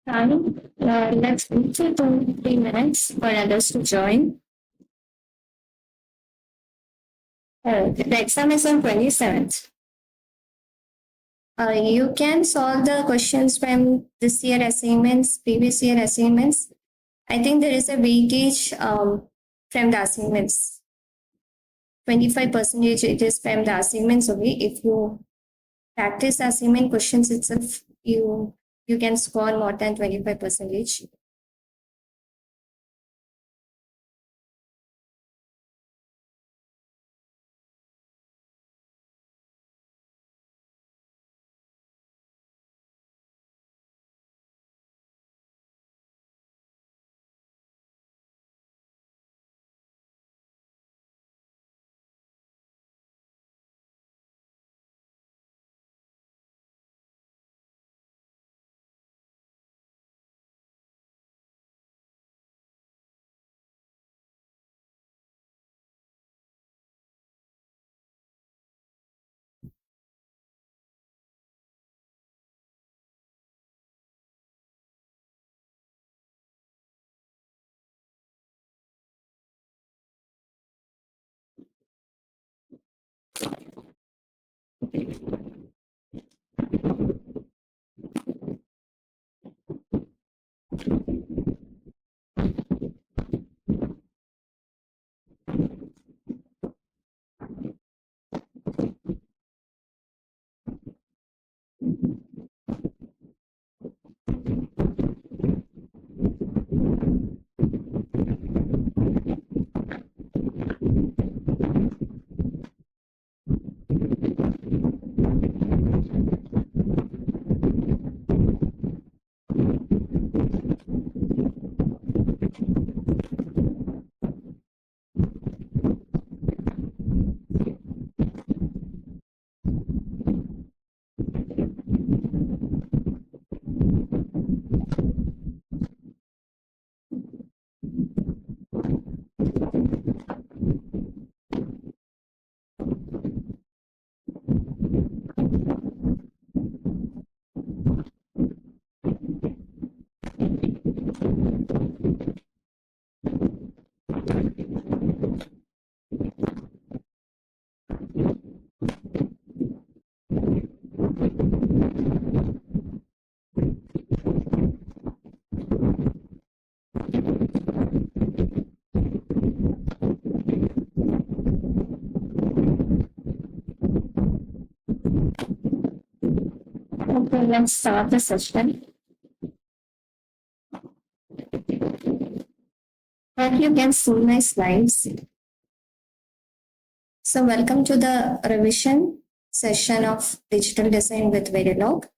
Time. Let's wait for 2 3 minutes for others to join. The exam is on 27th. You can solve the questions from this year assignments, previous year assignments. I think there is a weightage from the assignments. 25% it is from the assignments only. If you practice assignment questions itself, you can score more than 25%. Okay, let's start the session. Hope you can see my slides. So, welcome to the revision session of digital design with Verilog.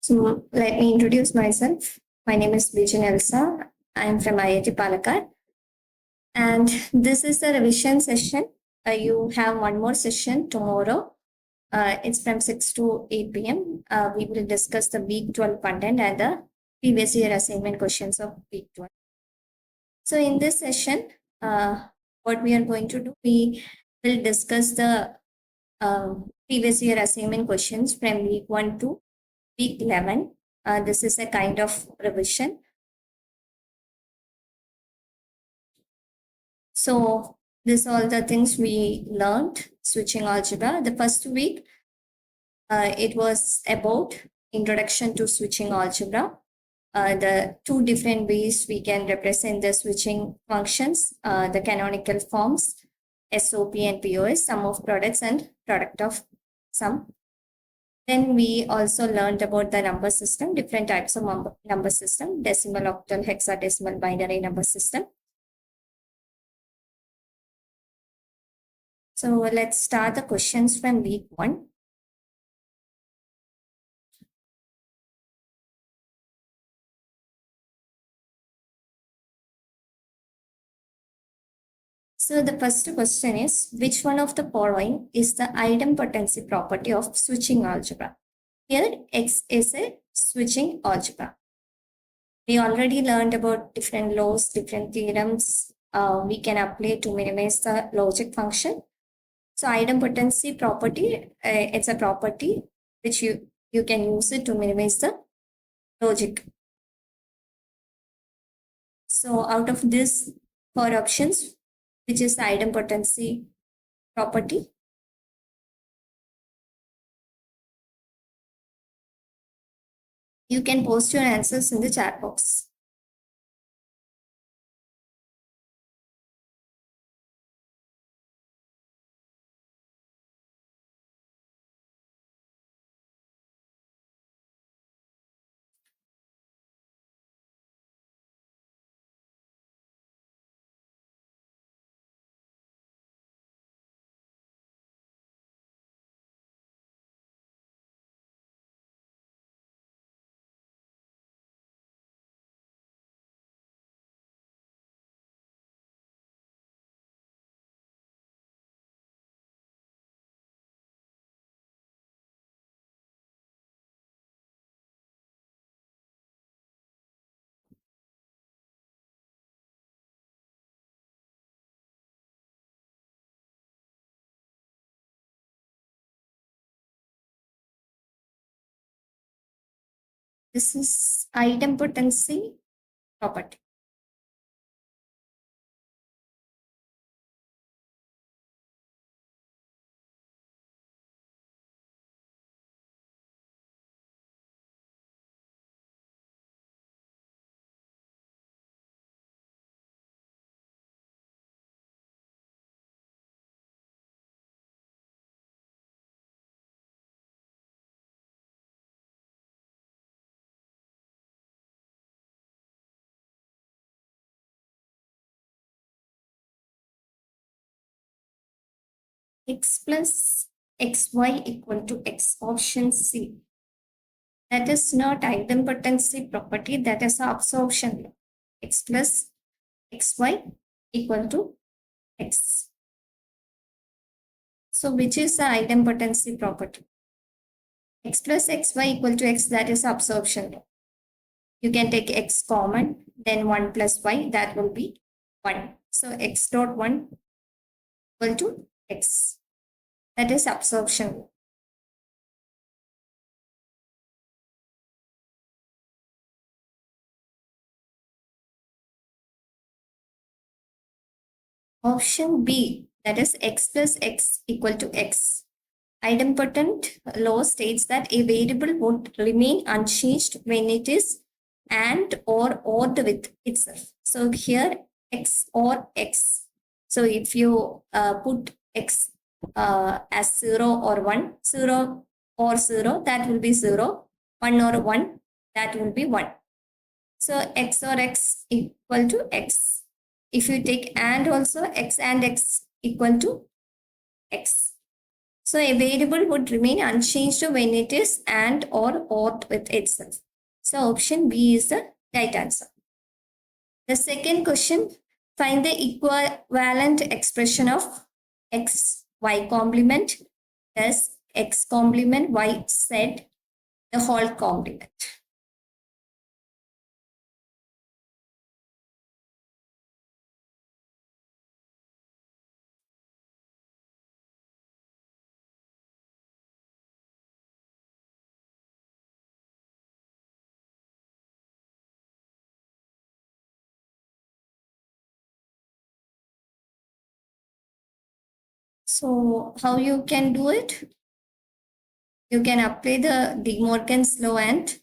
So, let me introduce myself. My name is Bijin Elsa. I am from IIT Palakkad. And this is the revision session. You have one more session tomorrow. It's from 6 to 8 p.m. We will discuss the week 12 content and the previous year assignment questions of week 12. So in this session, what we are going to do, we will discuss the previous year assignment questions from week 1 to week 11. This is a kind of revision. So this all the things we learned switching algebra. The first week, it was about introduction to switching algebra. The two different ways we can represent the switching functions, the canonical forms, SOP and POS, sum of products and product of sum. Then we also learned about the number system, different types of number system, decimal, octal, hexadecimal, binary number system. So let's start the questions from week 1. So the first question is, which one of the following is the idempotency property of switching algebra? Here, X is a switching algebra. We already learned about different laws, different theorems we can apply to minimize the logic function. So idempotency property, it's a property which you can use it to minimize the logic. So out of this 4 options, which is the idempotency property? You can post your answers in the chat box. This is idempotency property. X plus xy equal to x, option C. That is not idempotency property, that is absorption law. X plus xy equal to x. So which is the idempotency property? X plus xy equal to x, that is absorption law. You can take x common, then 1 plus y, that will be 1. So x dot 1 equal to x. That is absorption law. Option B, that is x plus x equal to x. Idempotent law states that a variable would remain unchanged when it is and or ORed with itself. So here x or x. So if you put x as 0 or 1. 0 or 0, that will be 0. 1 or 1, that will be 1. So x or x equal to x. If you take and also, x and x equal to x. So a variable would remain unchanged when it is and or with itself. So option B is the right answer. The second question, find the equivalent expression of x y complement plus x complement y z the whole complement. So how you can do it? You can apply the De Morgan's law and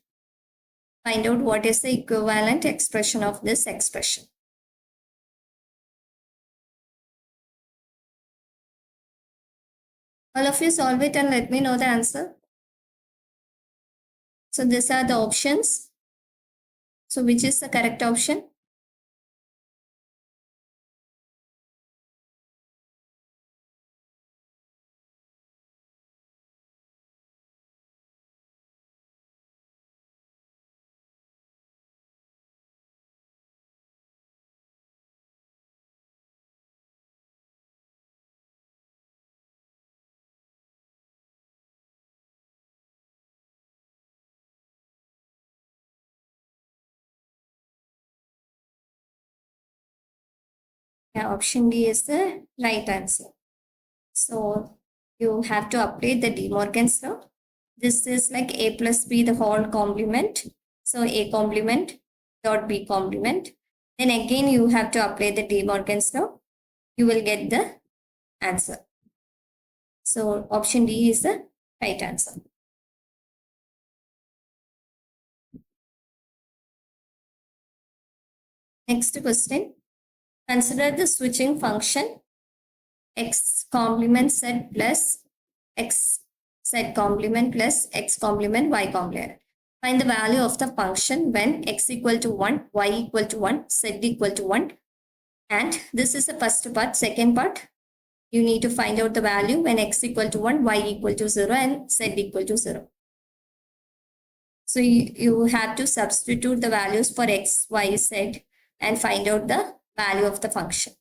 find out what is the equivalent expression of this expression. All of you solve it and let me know the answer. So these are the options. So which is the correct option? Yeah, option D is the right answer. So you have to update the De Morgan's law. This is like a plus b the whole complement. So a complement dot b complement. Then again you have to apply the De Morgan's law. You will get the answer. So option D is the right answer. Next question. Consider the switching function x complement z plus x z complement plus x complement y complement. Find the value of the function when x equal to 1, y equal to 1, z equal to 1. And this is the first part. Second part, you need to find out the value when x equal to 1, y equal to 0 and z equal to 0. So you have to substitute the values for x, y, z and find out the value of the function.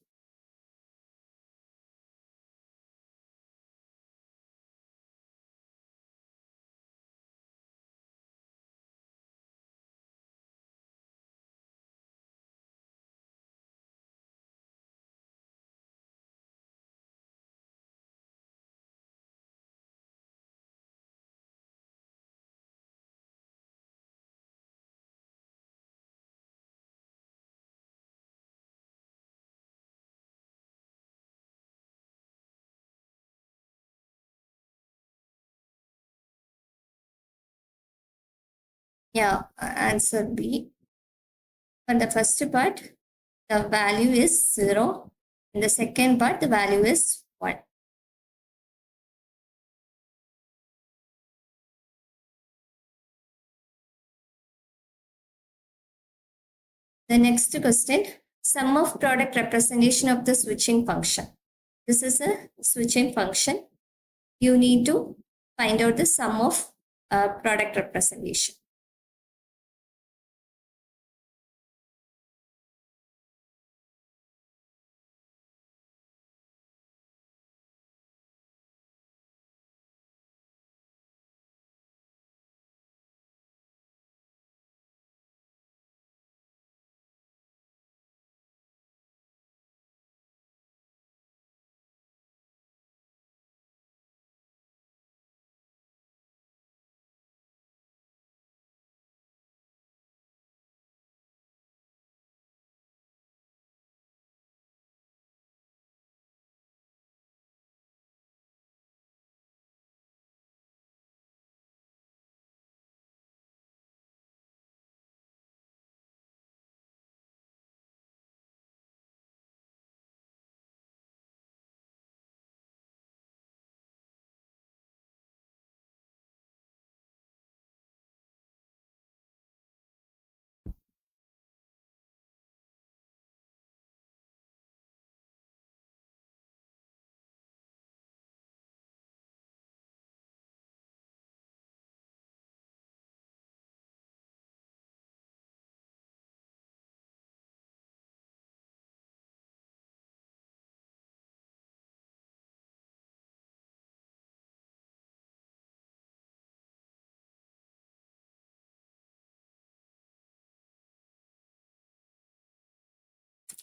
Yeah, answer B. For the first part, the value is 0. In the second part, the value is 1. The next question, sum of product representation of the switching function. This is a switching function. You need to find out the sum of product representation.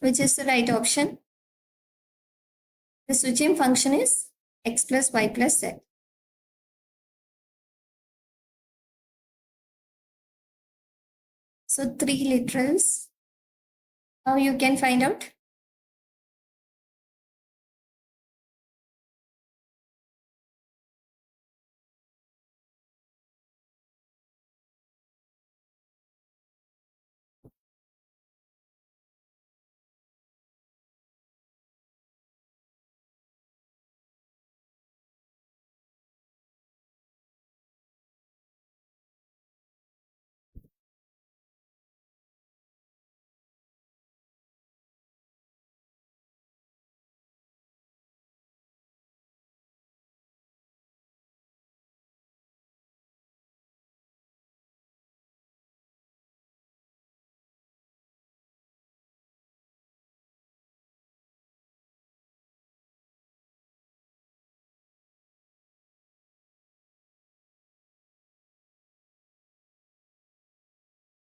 Which is the right option? The switching function is x plus y plus z. So 3 literals. How you can find out?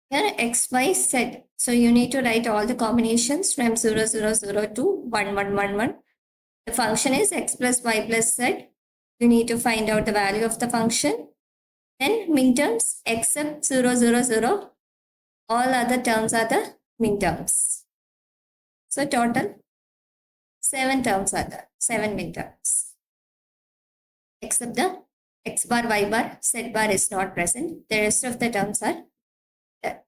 Here x, y, z. So you need to write all the combinations from 0, 0, 0 to 1, 1, 1, 1. The function is x plus y plus z. You need to find out the value of the function. Then minterms except 0, 0, 0. All other terms are the minterms. So total 7 terms are there. 7 minterms. Except the x bar, y bar, z bar is not present. The rest of the terms are there.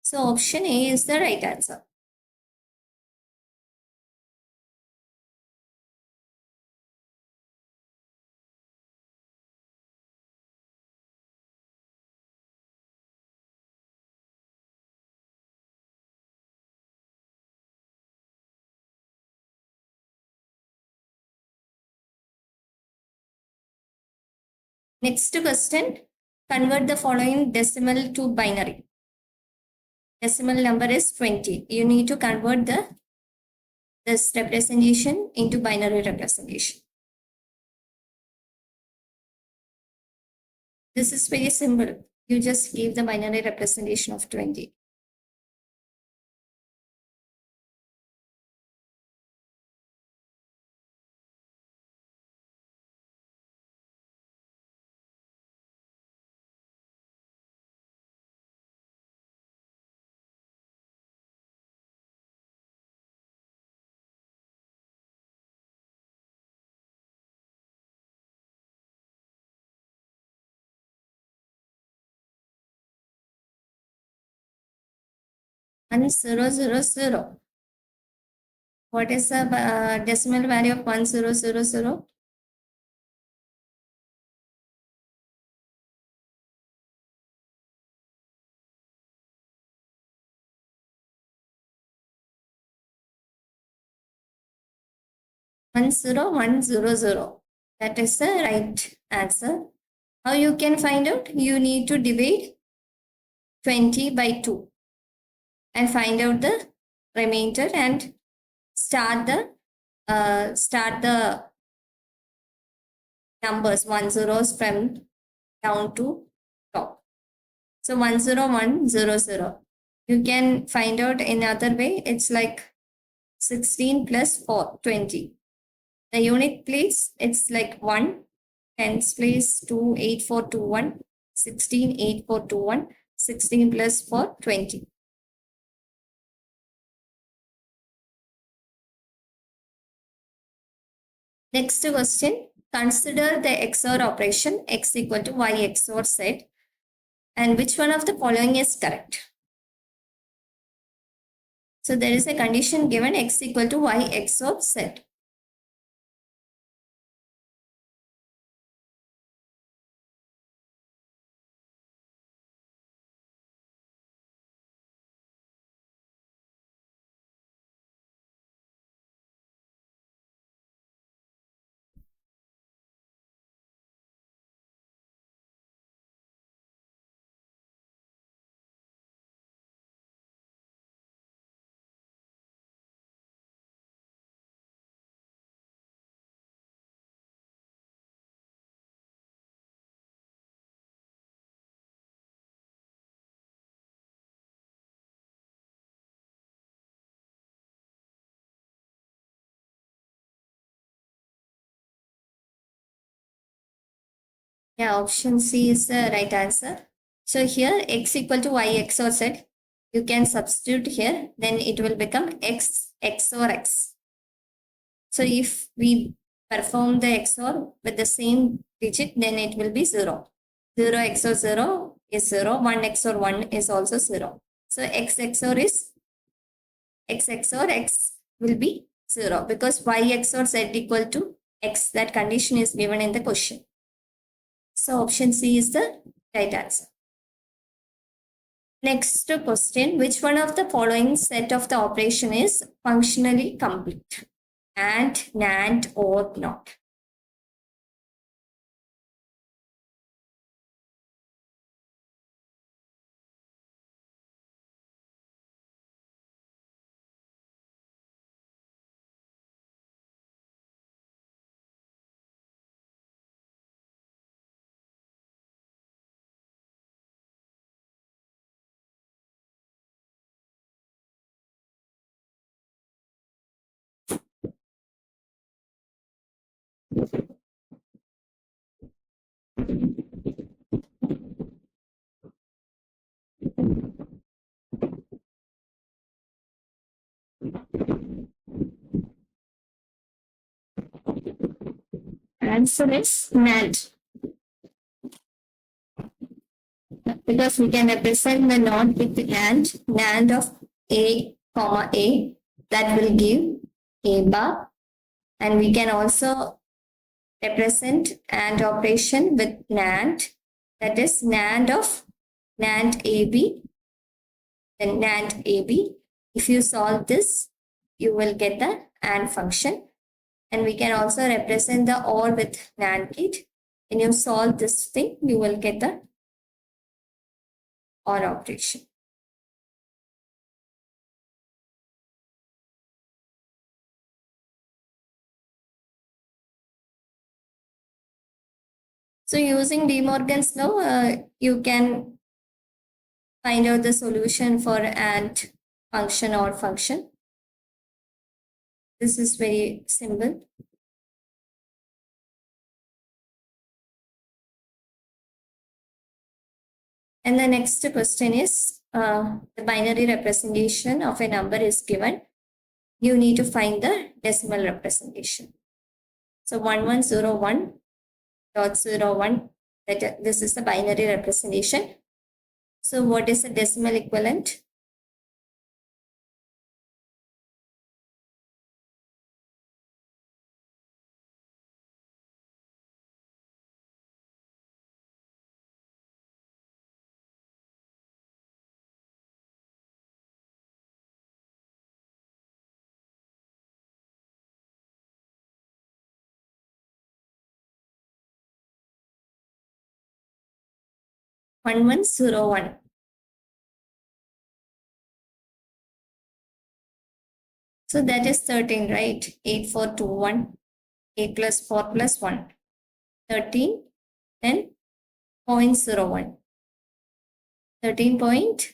So option A is the right answer. Next question, convert the following decimal to binary. Decimal number is 20. You need to convert this representation into binary representation. This is very simple. You just give the binary representation of 20. And 0, 0, 0. What is the decimal value of 1, 0, 0, 0? One zero one zero zero. That is the right answer. How you can find out? You need to divide 20 by 2 and find out the remainder and start the numbers 1 zeros from down to top. So 10100. You can find out in other way. It's like 16 plus 4, 20. The unit place, it's like 1. Tens place 2, 8, 4, 2, 1. 16, 8, 4, 2, 1. 16 plus 4, 20. Next question. Consider the XOR operation x equal to y XOR z. And which one of the following is correct? So there is a condition given x equal to y XOR z. Yeah, option C is the right answer. So here x equal to y XOR z. You can substitute here, then it will become x XOR x. So if we perform the XOR with the same digit, then it will be 0. 0 XOR 0 is 0. 1 XOR 1 is also 0. So x XOR is x XOR x will be 0 because y XOR z equal to x. That condition is given in the question. So option C is the right answer. Next question, which one of the following set of the operation is functionally complete? And, NAND or not? Answer is NAND. Because we can represent the NOT with NAND of A, comma A, that will give A bar. And we can also represent AND operation with NAND, that is NAND of NAND AB, then NAND AB. If you solve this, you will get the AND function. And we can also represent the OR with NAND gate. When you solve this thing, you will get the OR operation. So using De Morgan's law, you can find out the solution for AND function or function. This is very simple. And the next question is, the binary representation of a number is given. You need to find the decimal representation. So 1101.01, this is the binary representation. So what is the decimal equivalent? One one zero one. So that is 13, right? 8421. 8 plus 4 plus 1. 13 and 0.01. 13 point.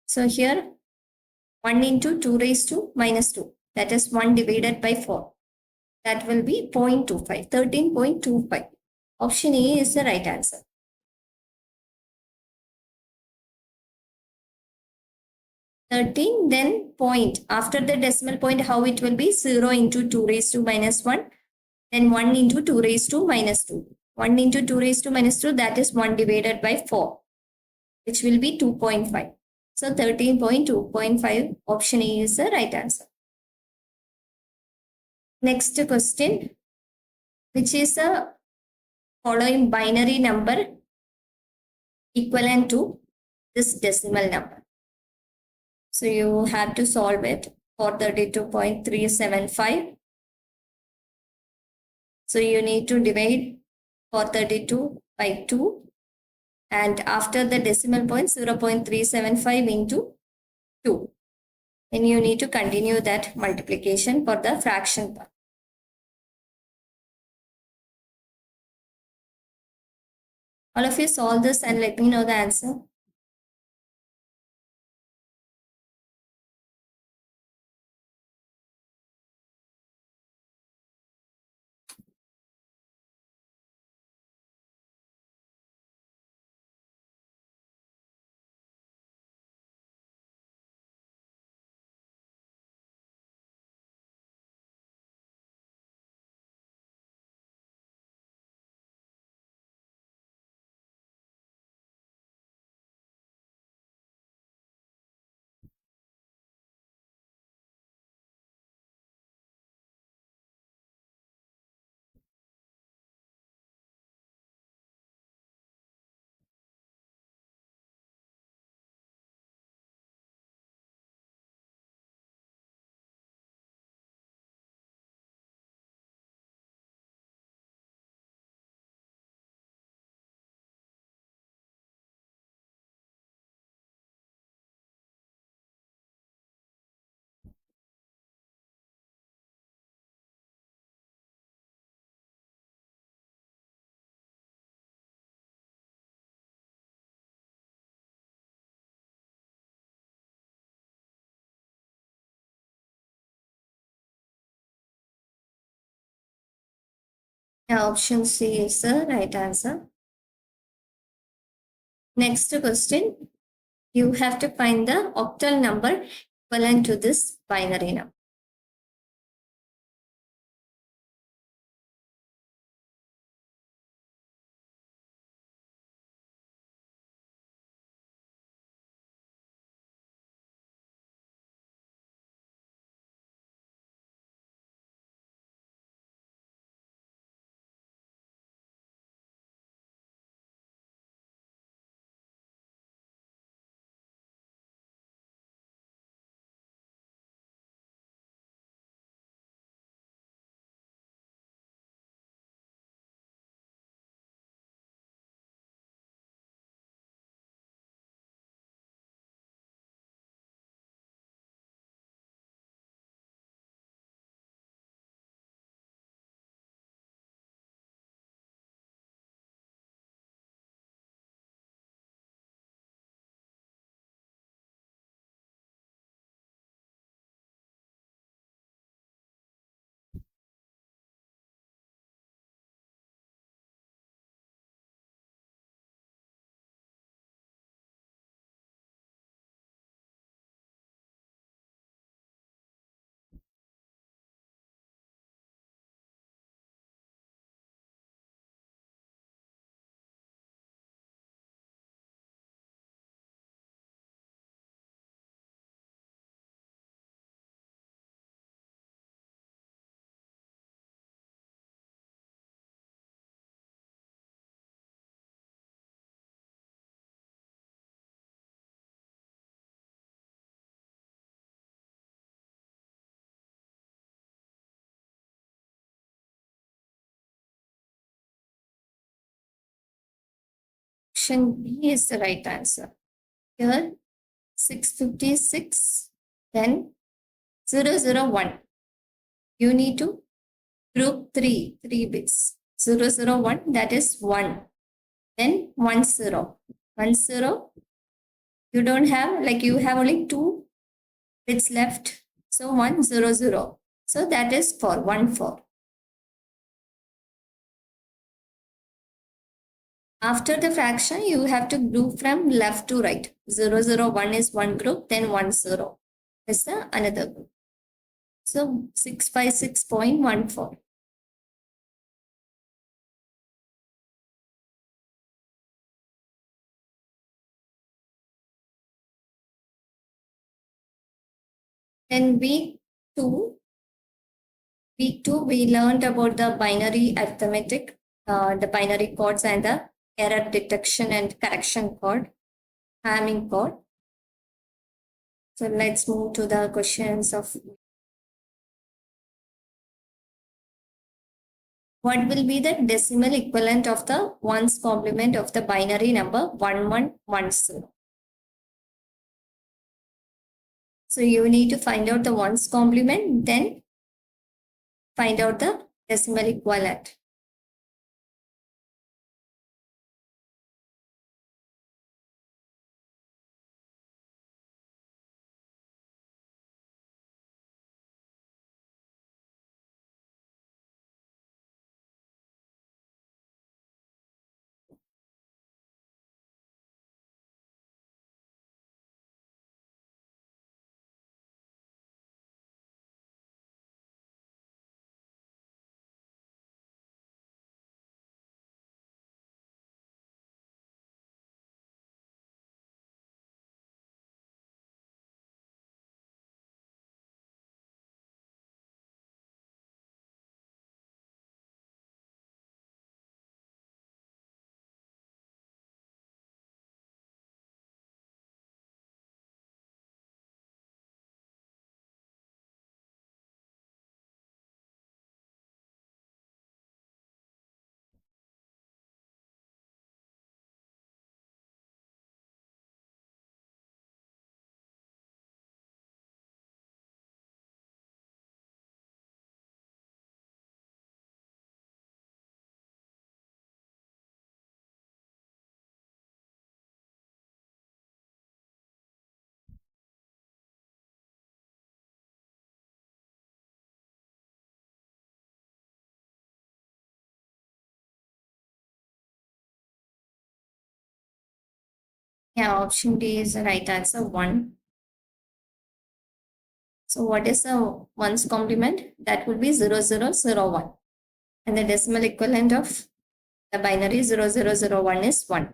So here 1 into 2 raised to minus 2. That is 1 divided by 4. That will be 0.25. 13.25. Option A is the right answer. 13, then point. After the decimal point, how it will be? 0 into 2 raised to minus 1. Then 1 into 2 raised to minus 2. 1 into 2 raised to minus 2, that is 1 divided by 4, which will be 2.5. So 13.2.5, option A is the right answer. Next question, which is the following binary number equivalent to this decimal number? So you have to solve it for 32.375. So you need to divide 432 by 2. And after the decimal point, 0.375 into 2. Then you need to continue that multiplication for the fraction part. All of you solve this and let me know the answer. Yeah, option C is the right answer. Next question. You have to find the octal number equivalent to this binary number. Option B is the right answer. Here, 656, then 001. You need to group three bits. 001, that is 1. Then 10. 10, you don't have, like you have only 2 bits left. So 100. So that is 4, 1 4. After the fraction, you have to group from left to right. 001 is one group, then 10 is the another group. So 656.14. Then two, week two, we learned about the binary arithmetic, the binary codes and the error detection and correction code, Hamming code. So let's move to the questions of what will be the decimal equivalent of the ones complement of the binary number 1110. So you need to find out the ones complement, then find out the decimal equivalent. Yeah, option D is the right answer, 1. So what is the ones complement? That will be 0001. And the decimal equivalent of the binary 0001 is 1.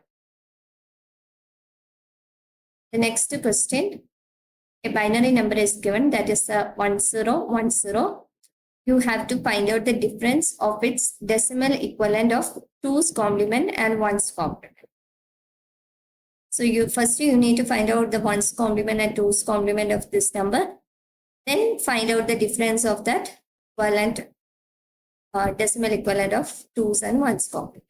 The next question, a binary number is given, that is 1010. You have to find out the difference of its decimal equivalent of 2's complement and 1's complement. So you need to find out the 1's complement and 2's complement of this number. Then find out the difference of that equivalent decimal equivalent of 2's and 1's complement.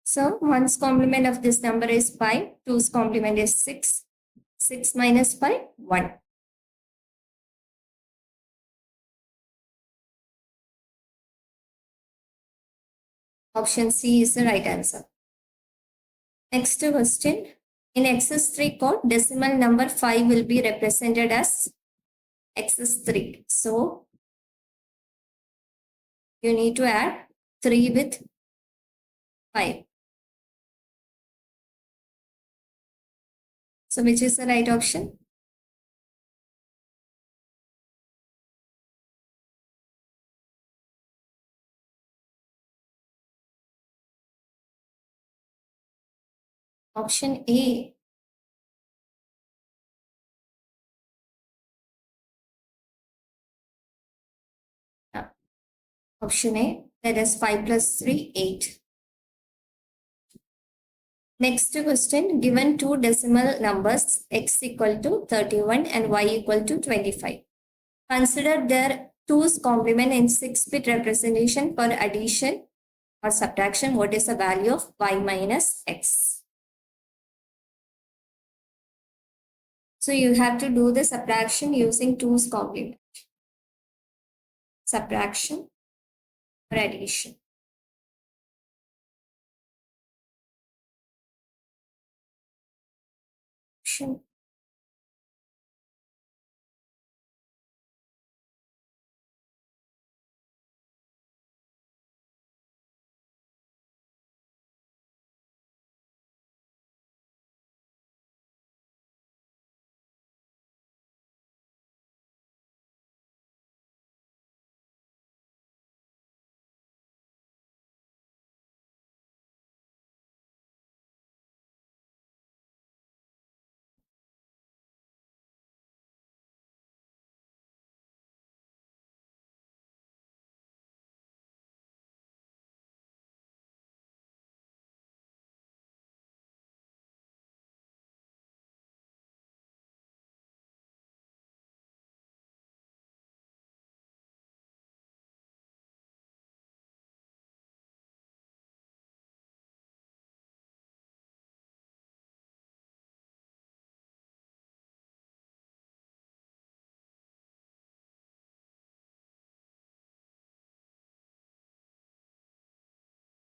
So 1's complement of this number is 5, 2's complement is 6. 6 minus 5, 1. Option C is the right answer. Next question. In XS3 code, decimal number 5 will be represented as XS3. So you need to add 3 with 5. So which is the right option? Option A. Option A, that is 5 plus 3, 8. Next question, given two decimal numbers x equal to 31 and y equal to 25. Consider their 2's complement in 6-bit representation for addition or subtraction. What is the value of y minus x? So you have to do the subtraction using 2's complement. Subtraction or addition.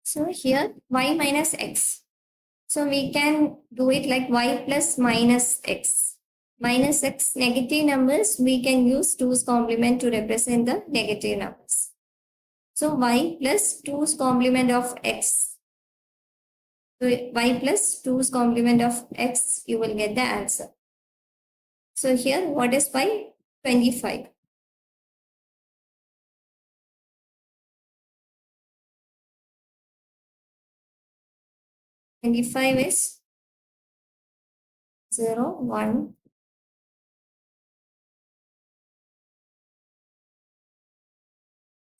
So here y minus x. So we can do it like y plus minus x. Minus x negative numbers, we can use 2's complement to represent the negative numbers. So y plus 2's complement of x. So y plus 2's complement of x, you will get the answer. So here, what is y? 25. 25 is 0, 1,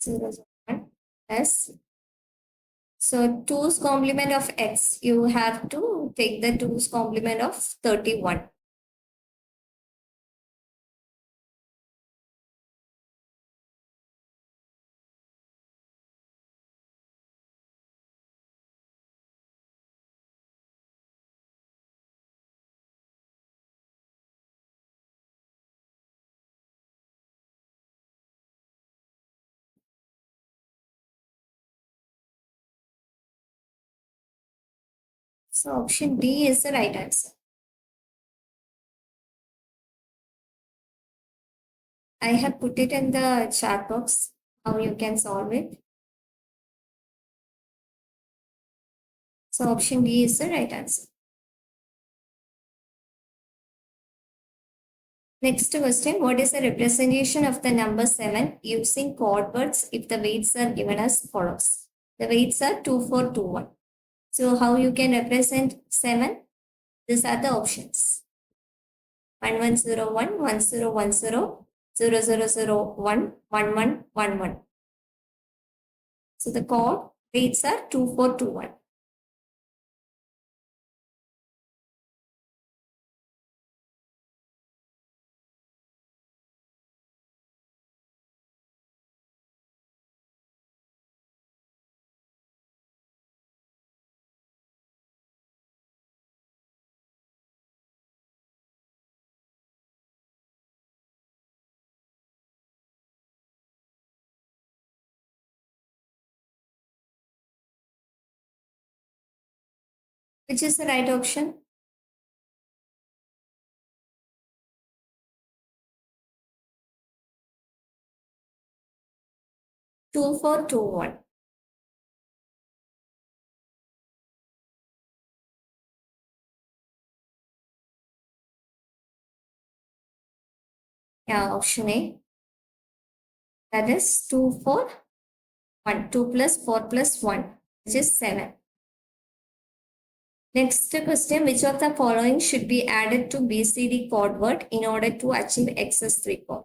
0, 1 plus. So 2's complement of x, you have to take the 2's complement of 31. So option D is the right answer. I have put it in the chat box how you can solve it. So option D is the right answer. Next question, what is the representation of the number 7 using chord words if the weights are given as follows? The weights are 2, 4, 2, 1. So how you can represent 7? These are the options. 1101, 1010, 0001, 1111. So the chord weights are 2, 4, 2, 1. Which is the right option? Two, four, two, one. Yeah, option A. That is 2, 4, 1. 2 plus 4 plus 1, which is 7. Next question, which of the following should be added to BCD chord word in order to achieve XS3 chord?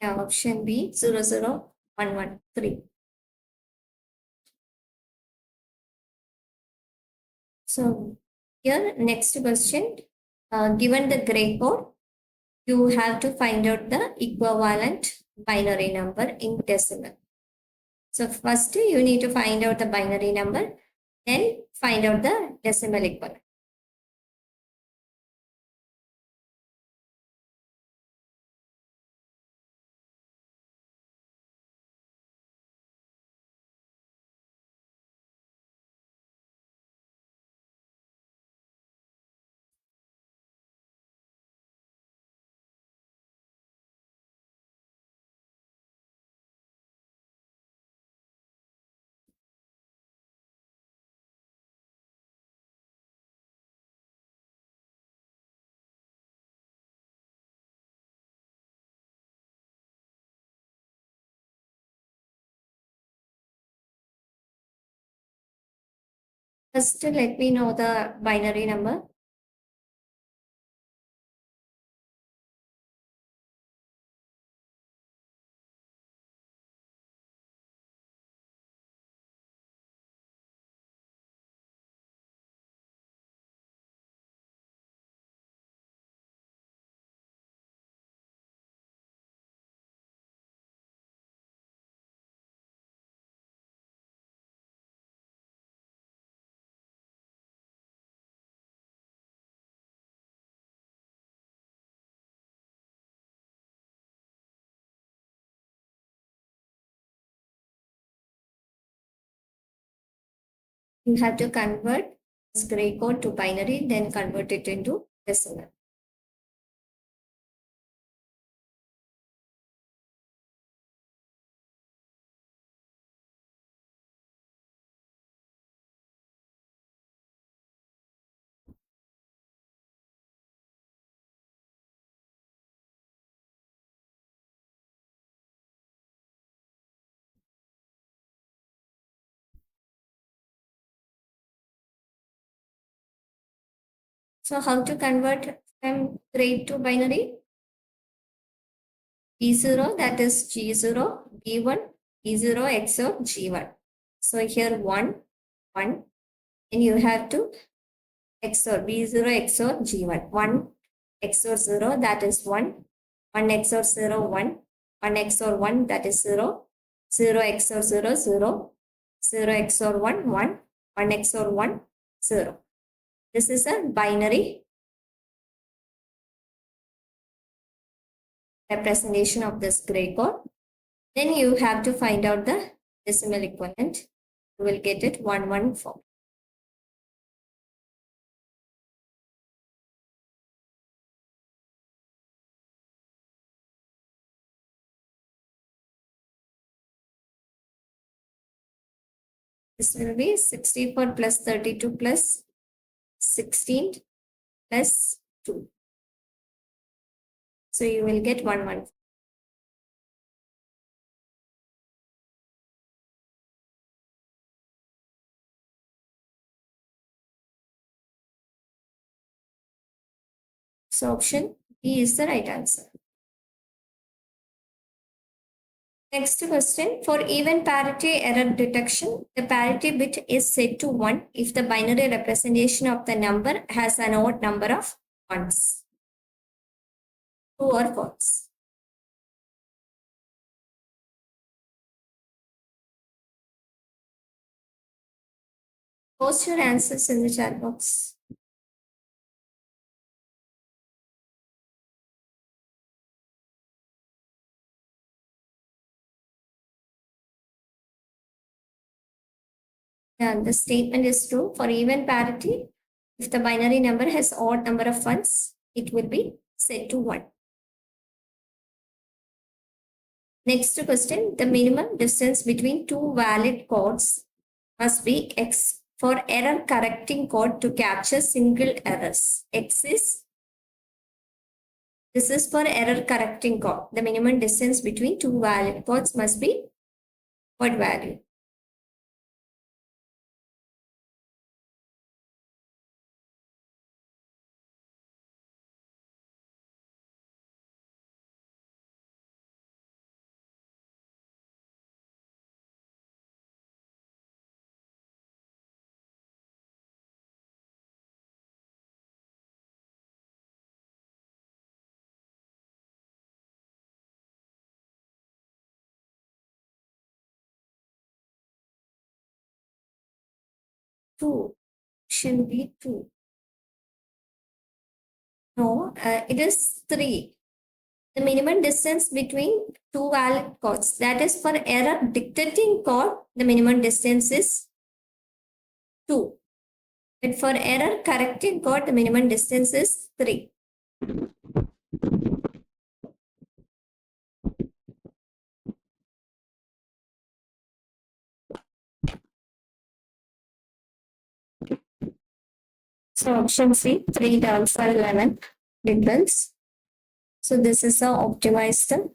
Yeah, option B, 0, 0, 1, 1, 3. So here, next question, given the gray code, you have to find out the equivalent binary number in decimal. So first you need to find out the binary number, then find out the decimal equivalent. First, let me know the binary number. You have to convert this gray code to binary, then convert it into decimal. So how to convert from gray to binary? B0, that is G0, B1, B0 XOR G1. So here 1, 1, and you have to XOR B0 XOR G1. 1 XOR 0, that is 1. 1 XOR 0, 1. 1 XOR 1, that is 0. 0 XOR 0, 0. 0 XOR 1, 1. 1 XOR 1, 0. This is a binary representation of this gray code. Then you have to find out the decimal equivalent. You will get it 114. This will be 64 plus 32 plus 16 plus 2. So you will get 114. So option B is the right answer. Next question, for even parity error detection, the parity bit is set to 1 if the binary representation of the number has an odd number of ones. True or false? Post your answers in the chat box. Yeah, the statement is true. For even parity, if the binary number has odd number of ones, it will be set to 1. Next question, the minimum distance between two valid codes must be x for error correcting code to capture single errors. X is, this is for error correcting code. The minimum distance between two valid codes must be what value? Two. Should be 2. No, it is 3. The minimum distance between two valid codes. That is for error dictating code, the minimum distance is 2. But for error correcting code, the minimum distance is 3. So option C, 3 down for 11 difference. So this is a optimized,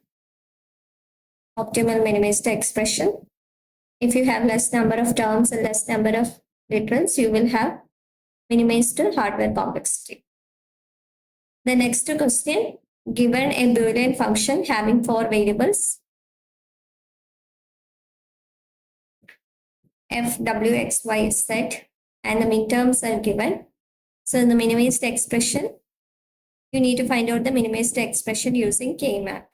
optimal minimized expression. If you have less number of terms and less number of literals, you will have minimized hardware complexity. The next question, given a Boolean function having 4 variables, f, w, x, y, z, and the midterms are given. So in the minimized expression, you need to find out the minimized expression using K-map.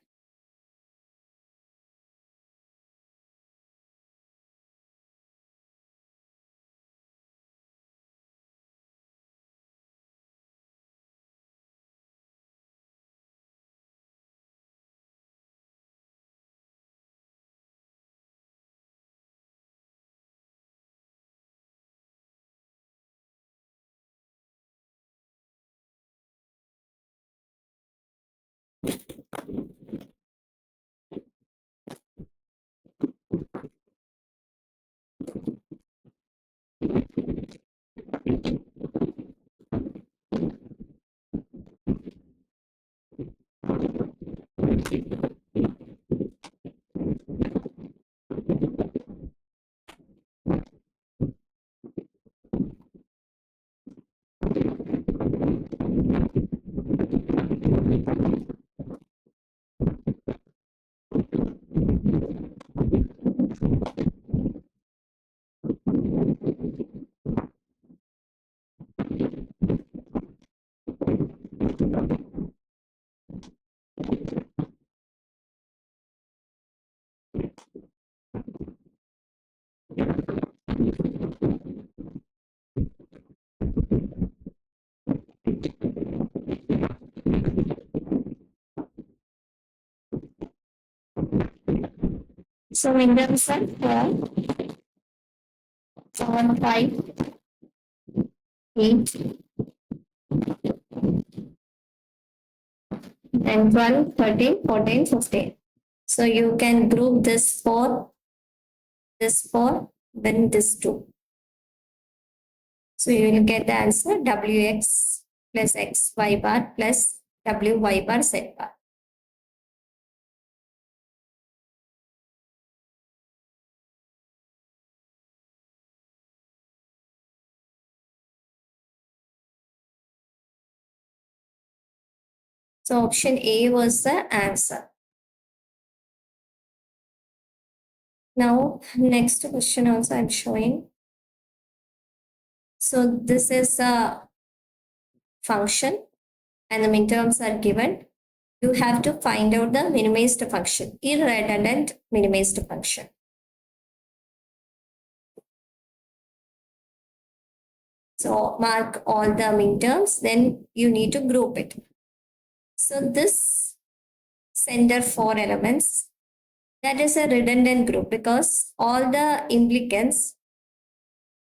So in terms of 7, 5, 8, and 12, 13, 14, 15. So you can group this 4, then this 2. So you will get the answer Wx plus xy bar plus wy bar z bar. So option A was the answer. Now next question also I'm showing. So this is a function and the midterms are given. You have to find out the minimized function, irredundant minimized function. So mark all the midterms, then you need to group it. So this center 4 elements, that is a redundant group because all the implicants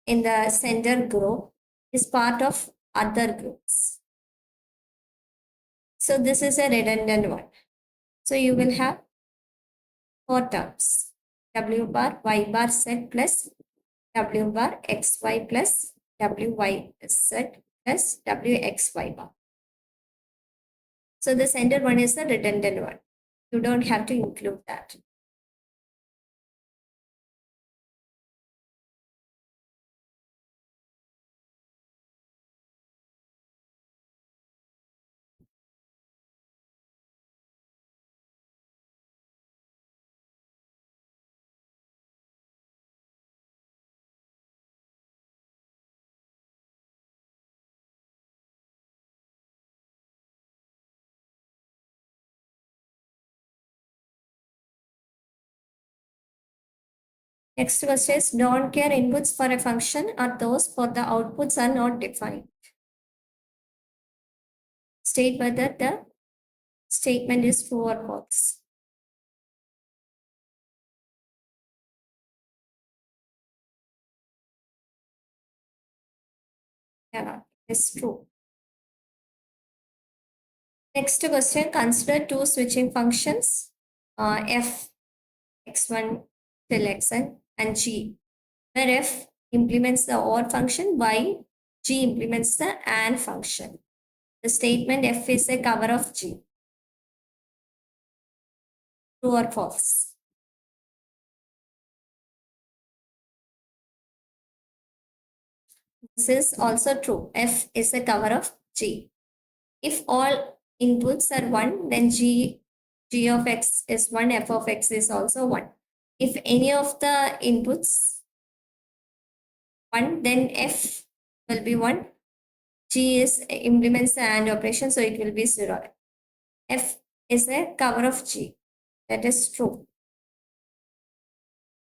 in the center group is part of other groups. So this is a redundant one. So you will have 4 terms, w bar y bar z plus w bar xy plus wyz plus wxy bar. So the center one is the redundant one. You don't have to include that. Next question is, don't care inputs for a function are those for the outputs are not defined. State whether the statement is true or false. Yeah, it's true. Next question, consider two switching functions, f x1 till xn and g, where f implements the OR function, while g implements the AND function. The statement f is a cover of g. True or false? This is also true. F is a cover of g. If all inputs are 1, then g of x is 1, f of x is also 1. If any of the inputs 1, then f will be 1. G is implements the AND operation, so it will be 0. F is a cover of G. That is true.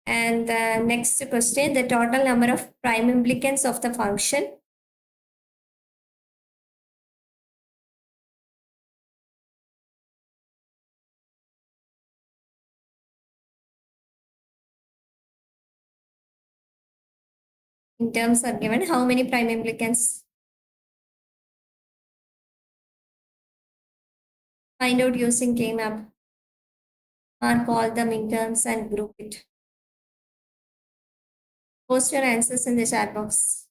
And the next question, the total number of prime implicants of the function. In terms are given, how many prime implicants? Find out using K-map. Mark all the midterms and group it. Post your answers in the chat box.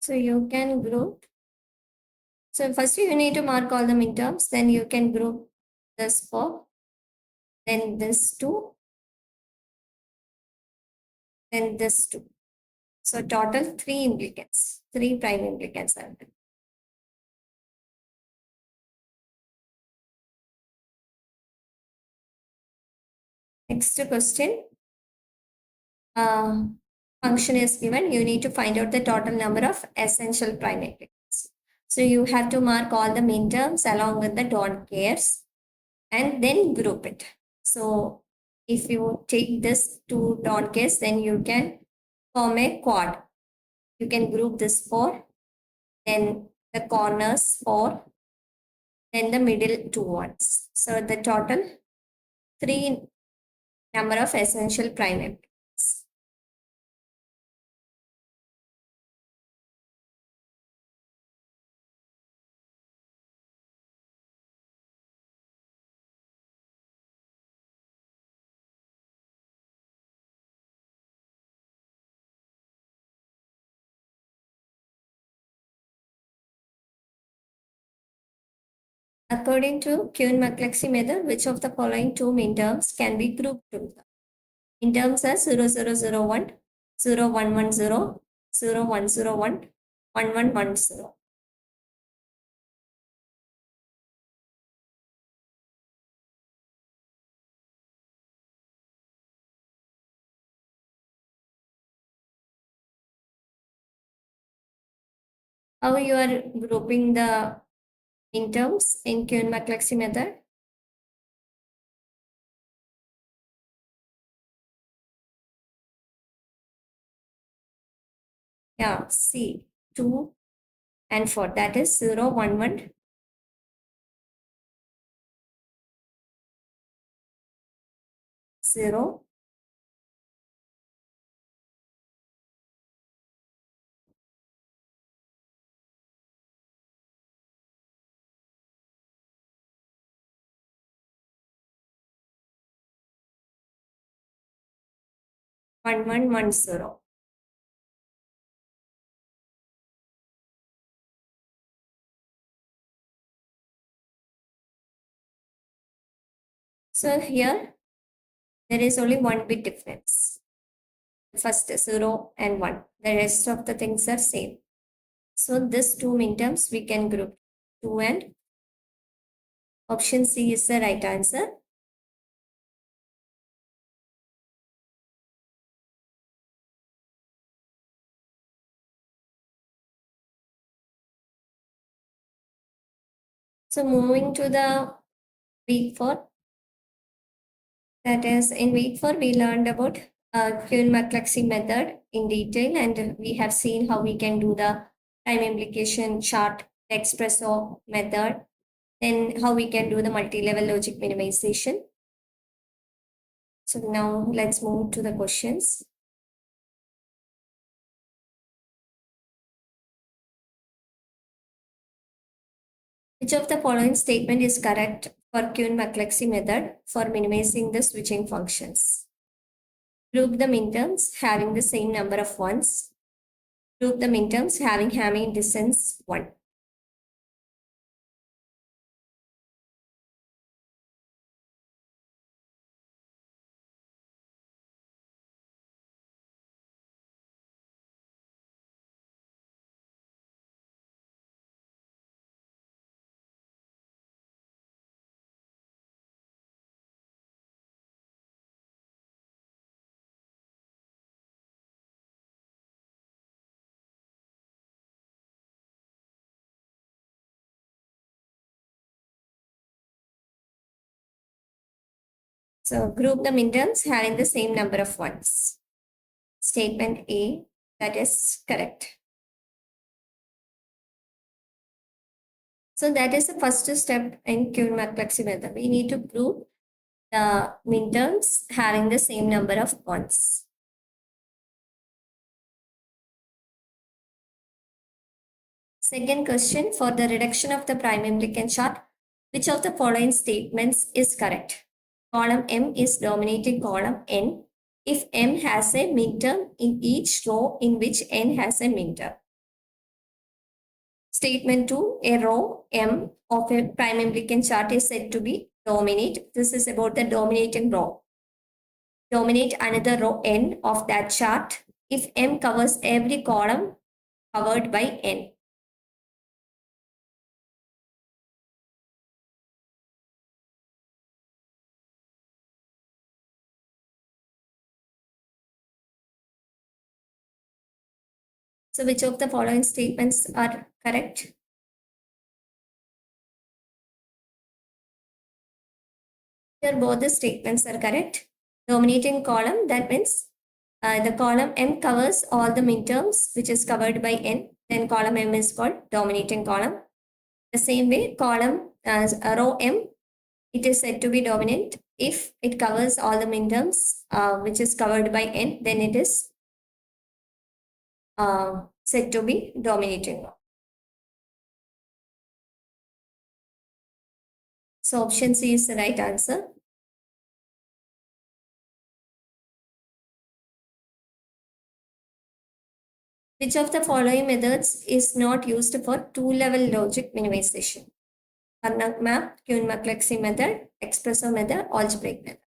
So you can group. So first you need to mark all the midterms, then you can group this 4, then this 2, then this 2. So total 3 implicants, 3 prime implicants are there. Next question. Function is given. You need to find out the total number of essential prime implicants. So you have to mark all the midterms along with the don't cares and then group it. So if you take this two don't cares, then you can form a quad. You can group this 4, then the corners 4, then the middle 2 ones. So the total 3 number of essential prime implicants. According to Kuhn-McCleskey method, which of the following two minterms can be grouped together? Minterms are 0001, 0110, 0101, 1110. How you are grouping the minterms in Kuhn-McCleskey method? Yeah, C, 2 and 4. That is 011, 0, 1110. So here there is only one bit difference. First 0 and 1. The rest of the things are same. So this two midterms we can group 2 and option C is the right answer. So moving to the week 4. That is in week 4 we learned about Kuhn-McCleskey method in detail, and we have seen how we can do the time implication chart, the espresso method, then how we can do the multi-level logic minimization. So now let's move to the questions. Which of the following statement is correct for Kuhn-McCleskey method for minimizing the switching functions? Group the midterms having the same number of ones. Group the midterms having Hamming distance 1. So group the midterms having the same number of ones. Statement A, that is correct. So that is the first step in Kuhn-McCleskey method. We need to group the midterms having the same number of ones. Second question, for the reduction of the prime implicant chart, which of the following statements is correct? Column M is dominating column N if M has a midterm in each row in which N has a midterm. Statement 2, a row M of a prime implicant chart is said to be dominate. This is about the dominating row. Dominate another row N of that chart if M covers every column covered by N. So which of the following statements are correct? Here both the statements are correct. Dominating column, that means the column M covers all the midterms which is covered by N. Then column M is called dominating column. The same way column row M, it is said to be dominant if it covers all the midterms which is covered by N, then it is said to be dominating. So option C is the right answer. Which of the following methods is not used for two-level logic minimization? Karnaugh map, Kuhn-McClellan method, espresso method, algebraic method.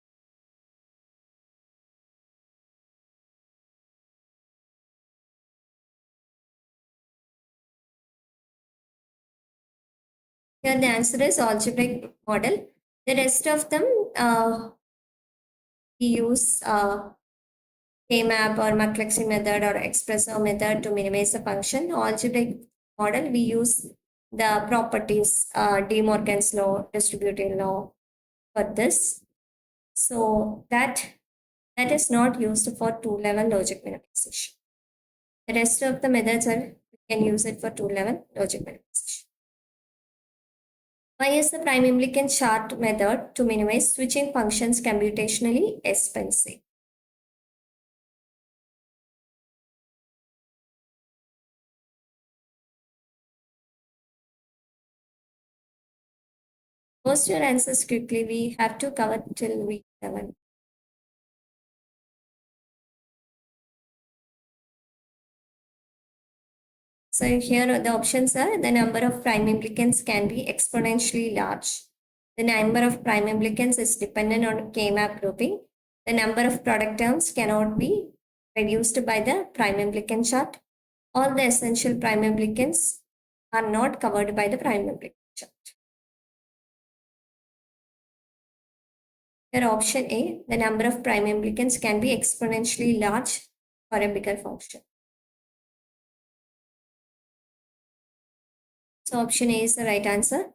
Here the answer is algebraic model. The rest of them we use K-map or McClellan method or espresso method to minimize the function. Algebraic model we use the properties, De Morgan's law, distributive law for this. So that is not used for two-level logic minimization. The rest of the methods are we can use it for two-level logic minimization. Why is the prime implicant chart method to minimize switching functions computationally expensive? Post your answers quickly. We have to cover till week 7. So here the options are the number of prime implicants can be exponentially large. The number of prime implicants is dependent on K-map grouping. The number of product terms cannot be reduced by the prime implicant chart. All the essential prime implicants are not covered by the prime implicant chart. Here option A, the number of prime implicants can be exponentially large for a bigger function. So option A is the right answer.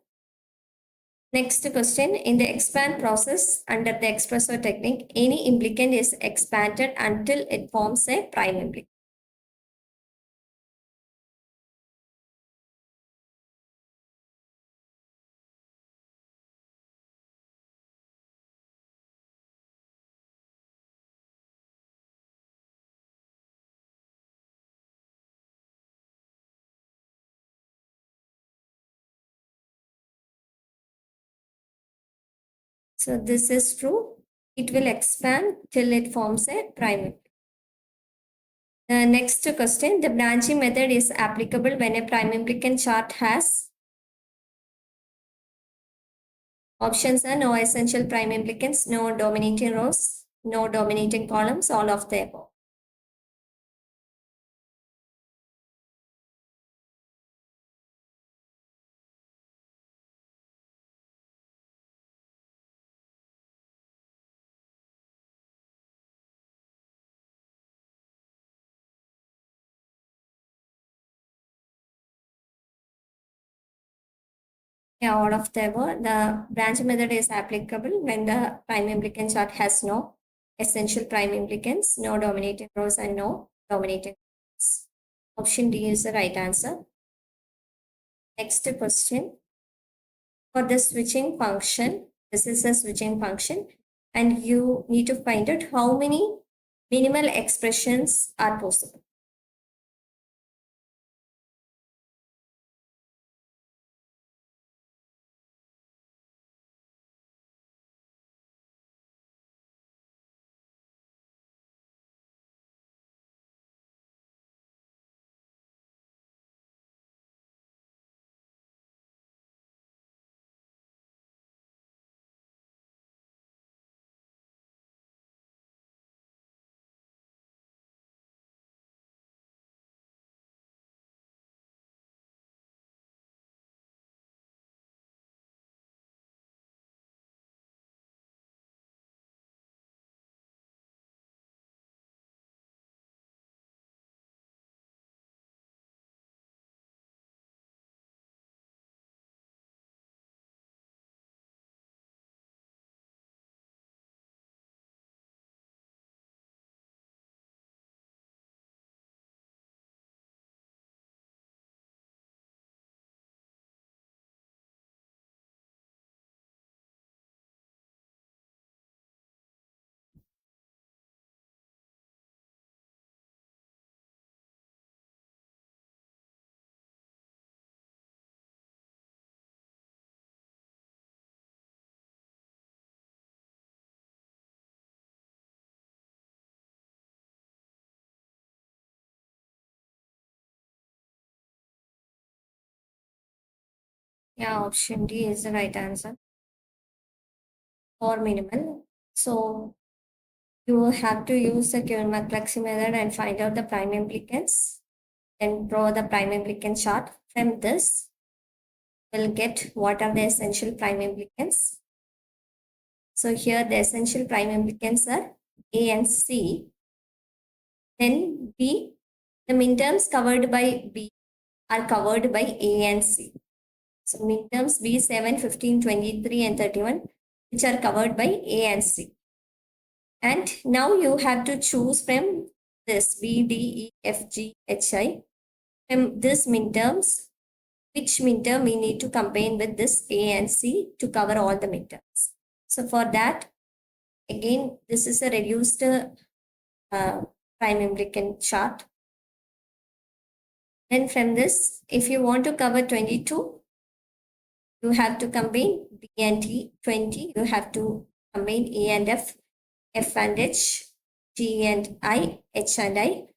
Next question, in the expand process under the espresso technique, any implicant is expanded until it forms a prime implicant. So this is true. It will expand till it forms a prime implicant. The next question, the branching method is applicable when a prime implicant chart has options are no essential prime implicants, no dominating rows, no dominating columns, all of the above. Yeah, all of the above. The branch method is applicable when the prime implicant chart has no essential prime implicants, no dominating rows, and no dominating columns. Option D is the right answer. Next question. For the switching function, this is a switching function, and you need to find out how many minimal expressions are possible. Yeah, option D is the right answer for minimal. So you have to use the Kuhn-McCluskey method and find out the prime implicance. Then draw the prime implicance chart. From this, we'll get what are the essential prime implicants. So here the essential prime implicants are A and C. Then B, the midterms covered by B are covered by A and C. So midterms B7, 15, 23 and 31, which are covered by A and C. And now you have to choose from this B, D, E, F, G, H, I. From this midterms, which midterm we need to combine with this A and C to cover all the midterms. So for that, again, this is a reduced prime implicant chart. Then from this, if you want to cover 22, you have to combine B and T. 20, you have to combine A and F, F and H, G and I, H and I.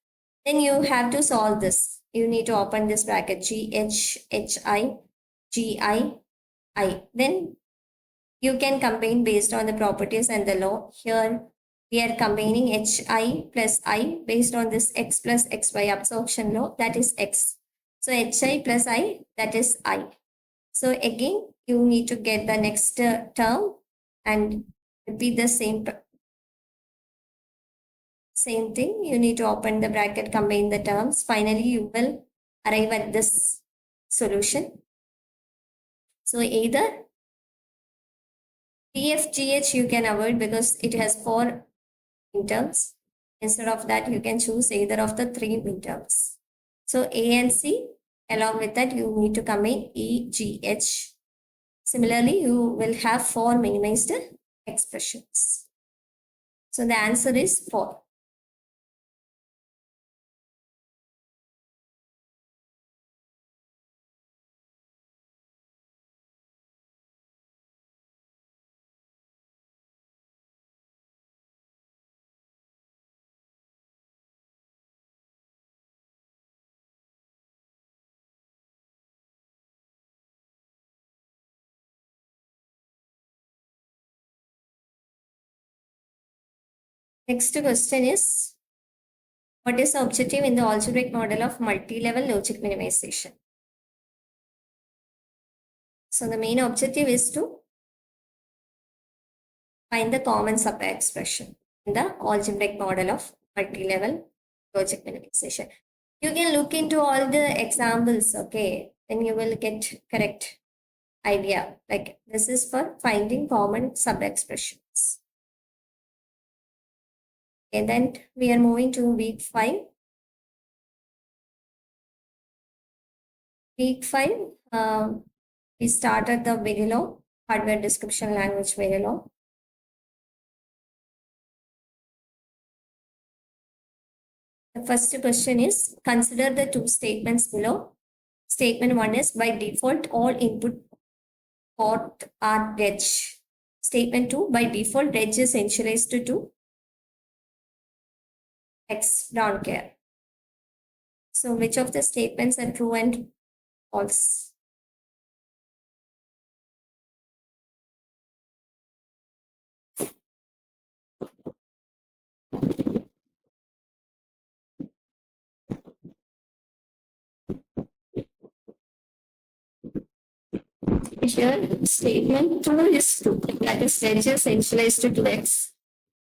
Then you have to solve this. You need to open this bracket G, H, H, I, G, I. Then you can combine based on the properties and the law. Here we are combining HI plus I based on this X plus XY absorption law, that is X. So HI plus I, that is I. So again, you need to get the next term and repeat the same thing. You need to open the bracket, combine the terms. Finally, you will arrive at this solution. So either PFGH you can avoid because it has 4 midterms. Instead of that, you can choose either of the 3 midterms. So A and C, along with that, you need to combine E, G, H. Similarly, you will have 4 minimized expressions. So the answer is 4. Next question is, what is the objective in the algebraic model of multi-level logic minimization? So the main objective is to find the common sub-expression in the algebraic model of multi-level logic minimization. You can look into all the examples, okay? Then you will get correct idea. Like this is for finding common sub-expressions. Okay, then we are moving to week 5. Week 5, we started the Verilog, hardware description language Verilog. The first question is, consider the 2 statements below. Statement 1 is, by default, all input port are reg. Statement 2, by default, reg is initialized to X, don't care. So which of the statements are true and false? Here, statement 2 is true. That is, reg is initialized to X.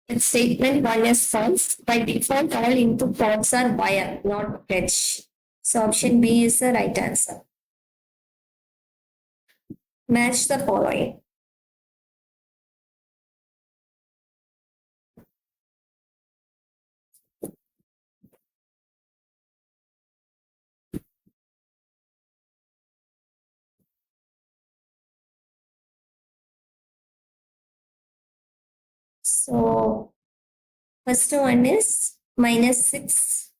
And statement 1 is false. By default, all input ports are wire, not reg. So option B is the right answer. Match the following. So first one is -6.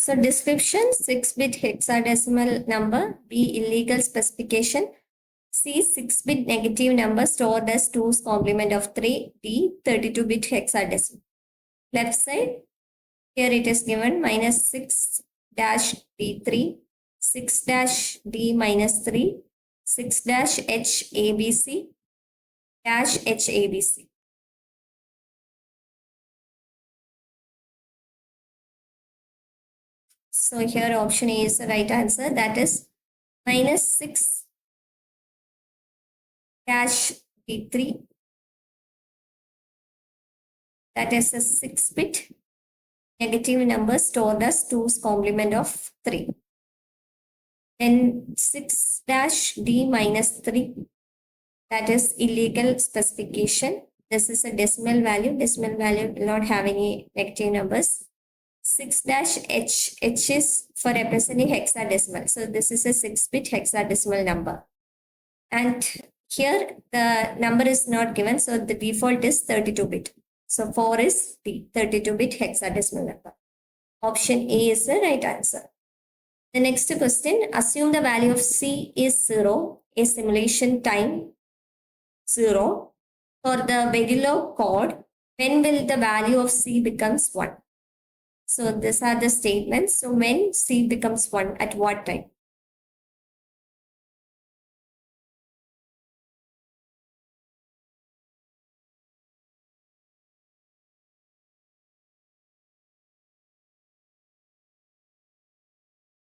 So description, 6-bit hexadecimal number. B, illegal specification. C, 6-bit negative number stored as 2's complement of 3. D, 32-bit hexadecimal. Left side, here it is given minus 6 dash D3, 6 dash D minus 3, 6 dash H ABC, dash H ABC. So here option A is the right answer, that is minus 6 dash D3, that is a 6-bit negative number stored as 2's complement of 3. Then 6 dash D minus 3, that is illegal specification. This is a decimal value. Decimal value will not have any negative numbers. 6 dash H, H is for representing hexadecimal. So this is a 6-bit hexadecimal number. And here the number is not given. So the default is 32-bit. So 4 is D, 32-bit hexadecimal number. Option A is the right answer. The next question, assume the value of C is 0, a simulation time 0. For the Verilog code, when will the value of C becomes 1? So these are the statements. So when C becomes 1, at what time?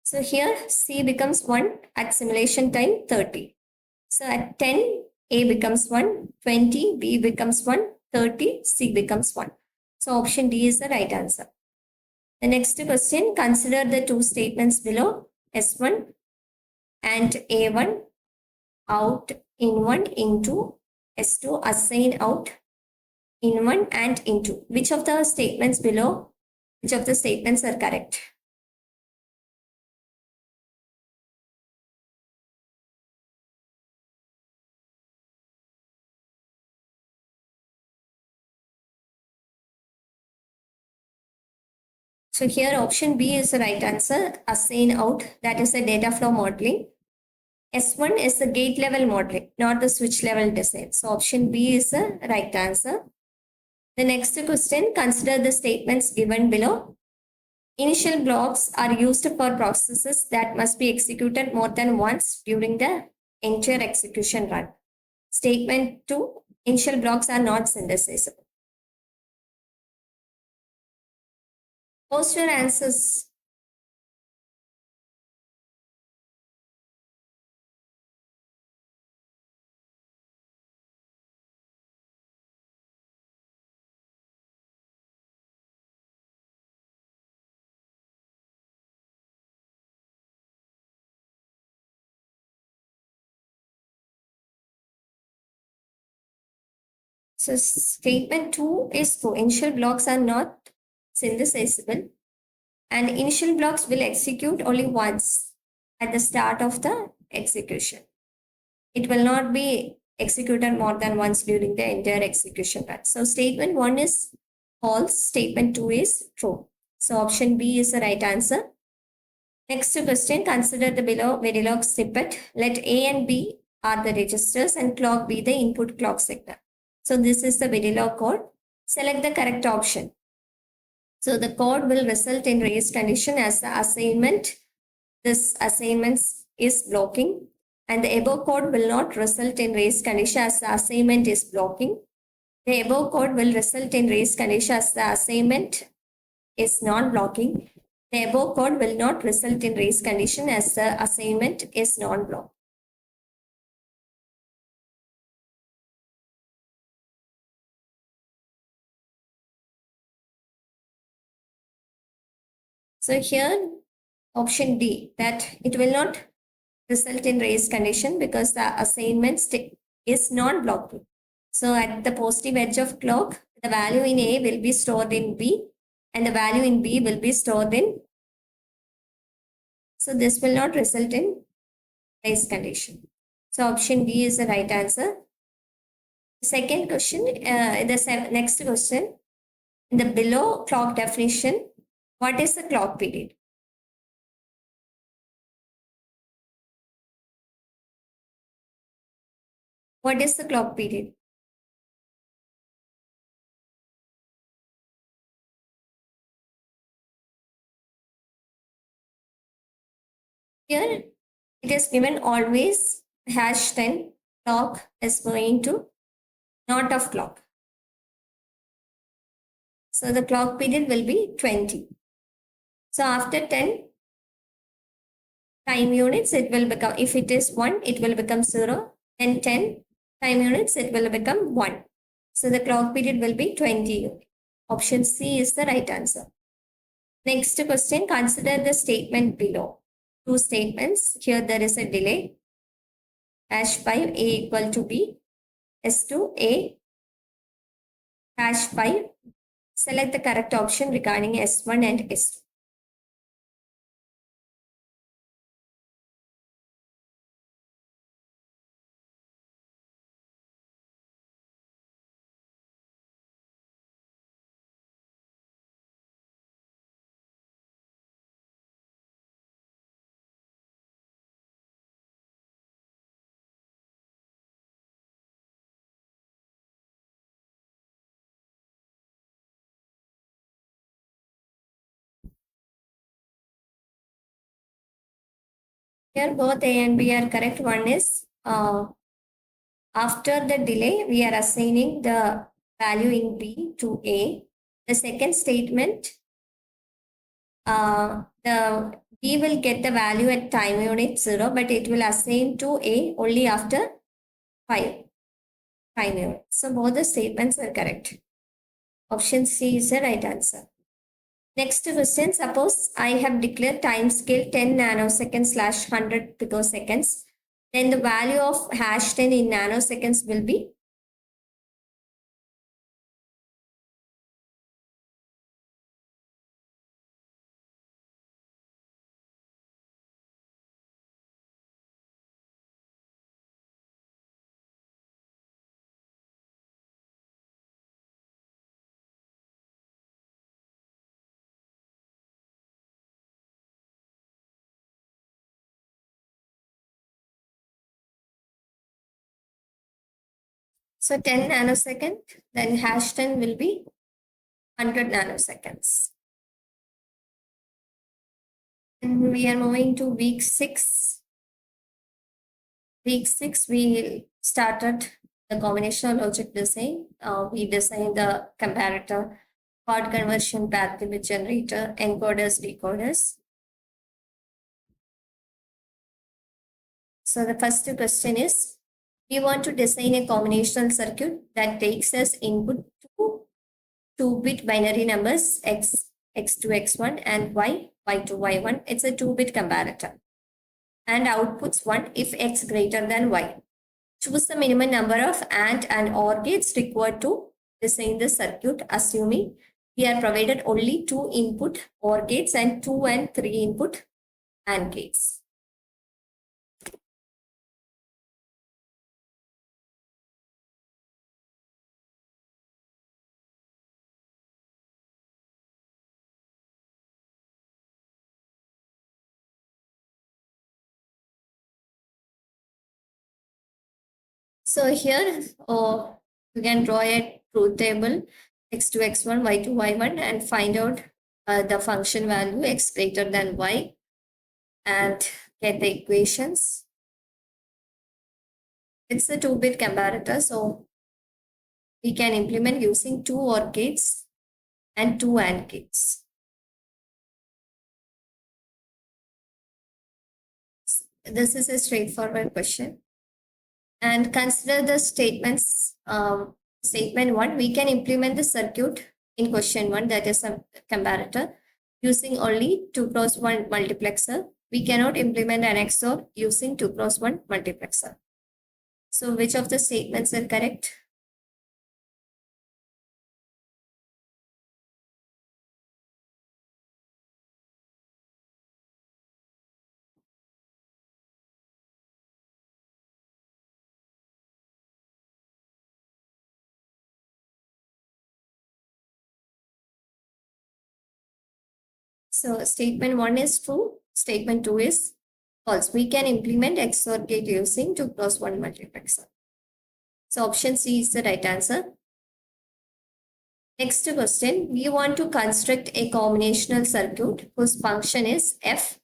So here C becomes 1 at simulation time 30. So at 10, A becomes 1, 20, B becomes 1, 30, C becomes 1. So option D is the right answer. The next question, consider the two statements below, S1 and A1, out, in1, into, S2, assign out, in1 and into. Which of the statements below, which of the statements are correct? So here option B is the right answer, assign out, that is the data flow modeling. S1 is the gate level modeling, not the switch level design. So option B is the right answer. The next question, consider the statements given below. Initial blocks are used for processes that must be executed more than once during the entire execution run. Statement 2, initial blocks are not synthesizable. Post your answers. So statement 2 is true. Initial blocks are not synthesizable and initial blocks will execute only once at the start of the execution. It will not be executed more than once during the entire execution run. So statement 1 is false, statement 2 is true. So option B is the right answer. Next question, consider the below Verilog snippet. Let A and B are the registers and clock be the input clock signal. So this is the Verilog code. Select the correct option. So the code will result in race condition as the assignment. This assignment is blocking, and the above code will not result in race condition as the assignment is blocking. The above code will result in race condition as the assignment is non-blocking. The above code will not result in race condition as the assignment is non-block. So here option D, that it will not result in race condition because the assignment is non-blocking. So at the positive edge of clock, the value in A will be stored in B and the value in B will be stored in. So this will not result in race condition. So option D is the right answer. Second question, the next question, in the below clock definition, what is the clock period? What is the clock period? Here it is given always #10 clock is going to not of clock. So the clock period will be 20. So after 10 time units, it will become, if it is 1, it will become 0. And 10 time units, it will become 1. So the clock period will be 20. Option C is the right answer. Next question, consider the statement below. Two statements. Here there is a delay. #5 A equal to B. S2 A #5. Select the correct option regarding S1 and S2. Here both A and B are correct. One is after the delay, we are assigning the value in B to A. The second statement, the B will get the value at time unit 0, but it will assign to A only after 5 time units. So both the statements are correct. Option C is the right answer. Next question, suppose I have declared time scale 10 nanoseconds / 100 picoseconds. Then the value of #10 in nanoseconds will be. So 10 nanosecond, then #10 will be 100 nanoseconds. And we are moving to week 6. Week 6, we started the combinational logic design. We designed the comparator, part conversion, path limit generator, encoders, decoders. So the first question is, we want to design a combinational circuit that takes as input two 2-bit binary numbers x, x2, x1 and y, y2, y1. It's a 2-bit comparator. And outputs 1 if x greater than y. Choose the minimum number of and OR gates required to design the circuit, assuming we are provided only 2 input OR gates and 2 and 3 input AND gates. So here you can draw a truth table x2, x1, y2, y1 and find out the function value x greater than y and get the equations. It's a 2-bit comparator, so we can implement using 2 OR gates and 2 AND gates. This is a straightforward question. And consider the statements. Statement 1, we can implement the circuit in question 1, that is a comparator, using only 2x1 multiplexer. We cannot implement an XOR using 2x1 multiplexer. So which of the statements are correct? So statement 1 is true. Statement 2 is false. We can implement XOR gate using 2x1 multiplexer. So option C is the right answer. Next question, we want to construct a combinational circuit whose function is f.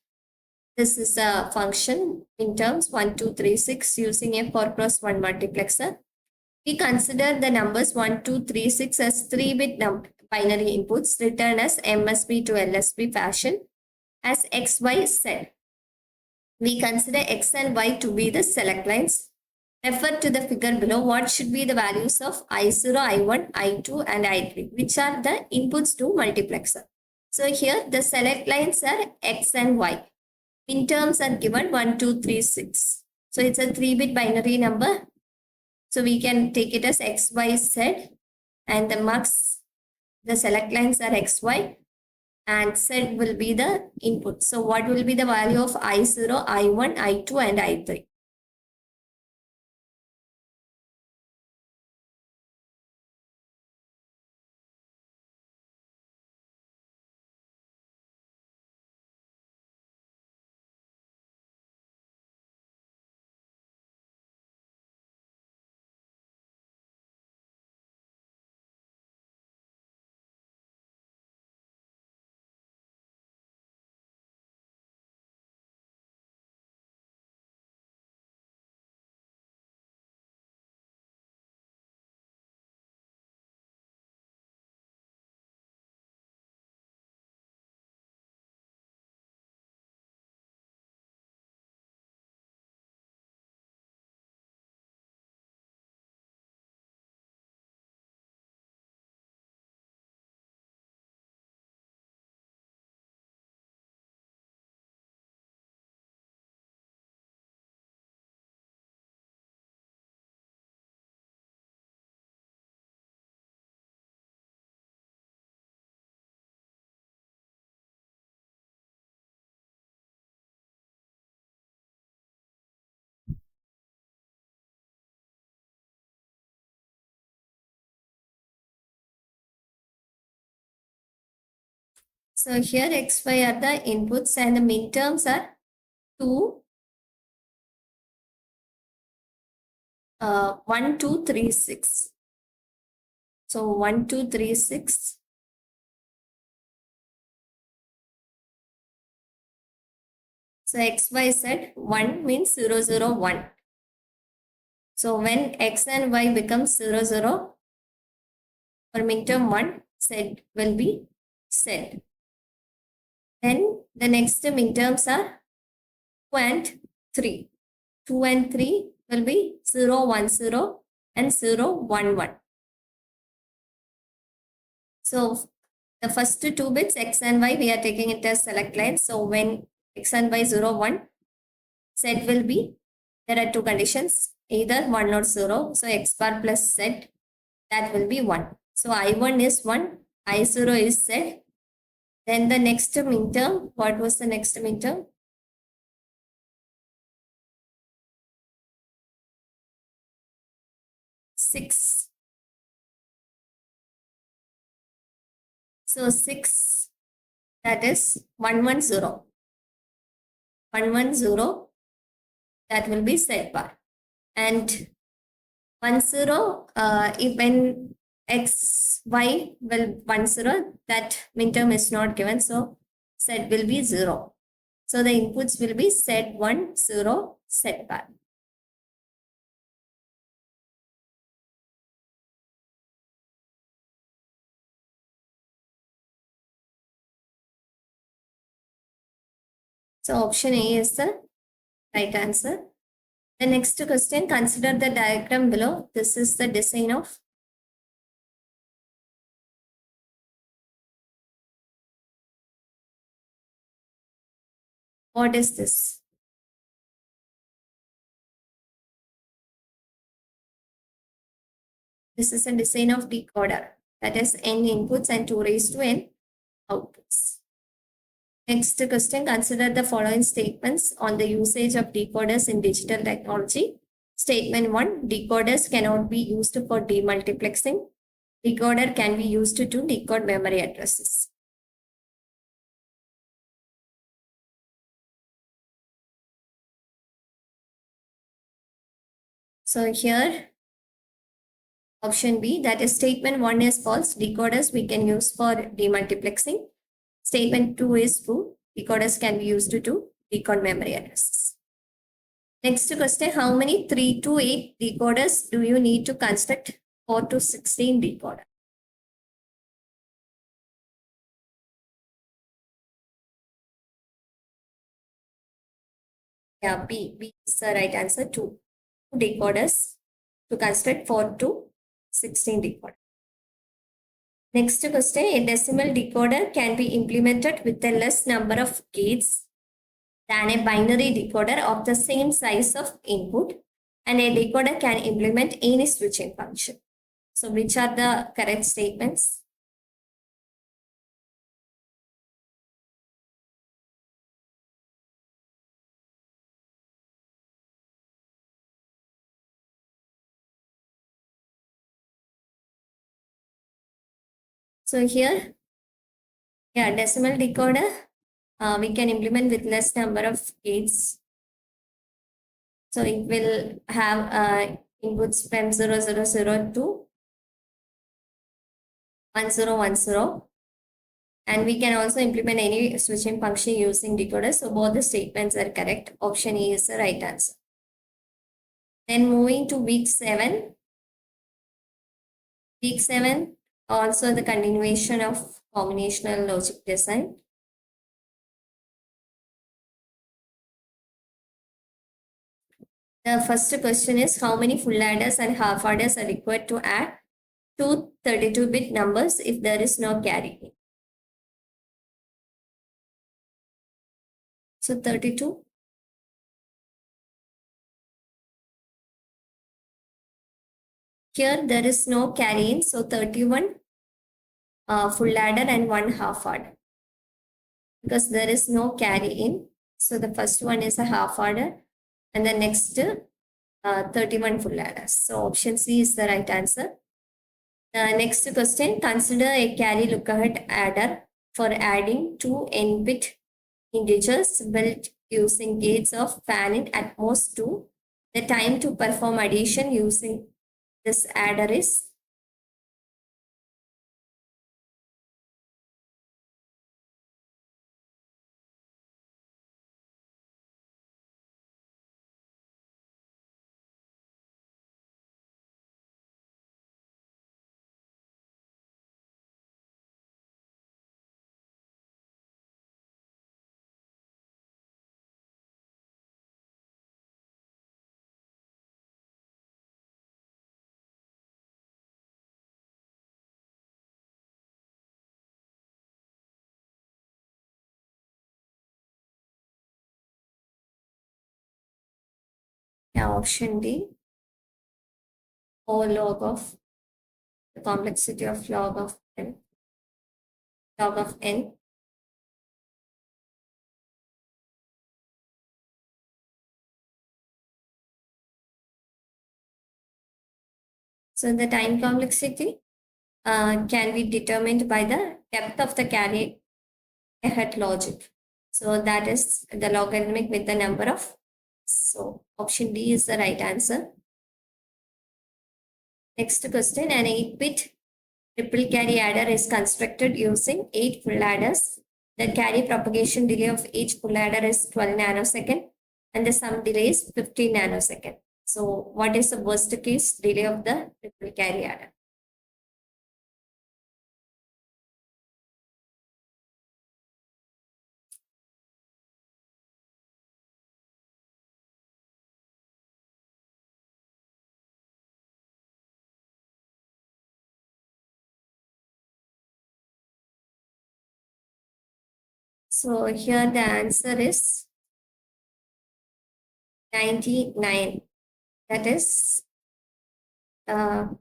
This is a function in terms 1, 2, 3, 6 using a 4 cross 1 multiplexer. We consider the numbers 1, 2, 3, 6 as 3-bit binary inputs written as MSB to LSB fashion as X, Y, Z. We consider X and Y to be the select lines. Refer to the figure below. What should be the values of I0, I1, I2 and I3, which are the inputs to multiplexer. So here the select lines are X and Y. In terms are given 1, 2, 3, 6. So it's a 3-bit binary number. So we can take it as X, Y, Z, and the marks, the select lines are X, Y, and Z will be the input. So what will be the value of I0, I1, I2 and I3? So here X, Y are the inputs and the midterms are 2, 1, 2, 3, 6. So 1, 2, 3, 6. So X, Y, Z, 1 means 0, 0, 1. So when X and Y becomes 0, 0, for midterm 1, Z will be Z. Then the next midterms are 2 and 3. 2 and 3 will be 0, 1, 0 and 0, 1, 1. So the first two bits X and Y we are taking it as select lines. So when X and Y 0, 1, Z will be, there are two conditions, either 1 or 0. So X bar plus Z, that will be 1. So I1 is 1, I0 is Z. Then the next midterm, what was the next midterm? 6. So 6, that is 110. 110, that will be Z bar. And 10, if when X, Y will 10, that midterm is not given. So Z will be 0. So the inputs will be Z1, 0, Z bar. So option A is the right answer. The next question, consider the diagram below. This is the design of what is this? This is a design of decoder, that is n inputs and 2 raised to n outputs. Next question, consider the following statements on the usage of decoders in digital technology. Statement 1, decoders cannot be used for demultiplexing. Decoder can be used to decode memory addresses. So here Option B, that is statement 1 is false. Decoders we can use for demultiplexing. Statement 2 is true. Decoders can be used to decode memory addresses. Next question, how many 3 to 8 decoders do you need to construct 4 to 16 decoder? Yeah, B is the right answer. 2 decoders to construct 4 to 16 decoder. Next question, a decimal decoder can be implemented with a less number of gates than a binary decoder of the same size of input, and a decoder can implement any switching function. So which are the correct statements? So here, yeah, decimal decoder, we can implement with less number of gates. So it will have inputs from 0000 to 1010. And we can also implement any switching function using decoder. So both the statements are correct. Option E is the right answer. Then moving to week 7. Week 7, also the continuation of combinational logic design. The first question is, how many full adders and half adders are required to add two 32-bit numbers if there is no carry? So 32. Here there is no carry in, so 31 full adder and 1 half adder. Because there is no carry in, so the first one is a half adder and the next 31 full adders. So option C is the right answer. The next question, consider a carry lookahead adder for adding two n-bit integers built using gates of fan-in at most 2. The time to perform addition using this adder is option D, O log of the complexity of log of n, log of n. So the time complexity can be determined by the depth of the carry ahead logic. So that is the logarithmic with the number of. So option D is the right answer. Next question, an 8-bit triple carry adder is constructed using 8 full adders. The carry propagation delay of each full adder is 12 nanosecond and the sum delay is 15 nanosecond. So what is the worst case delay of the triple carry adder? So here the answer is 99. That is to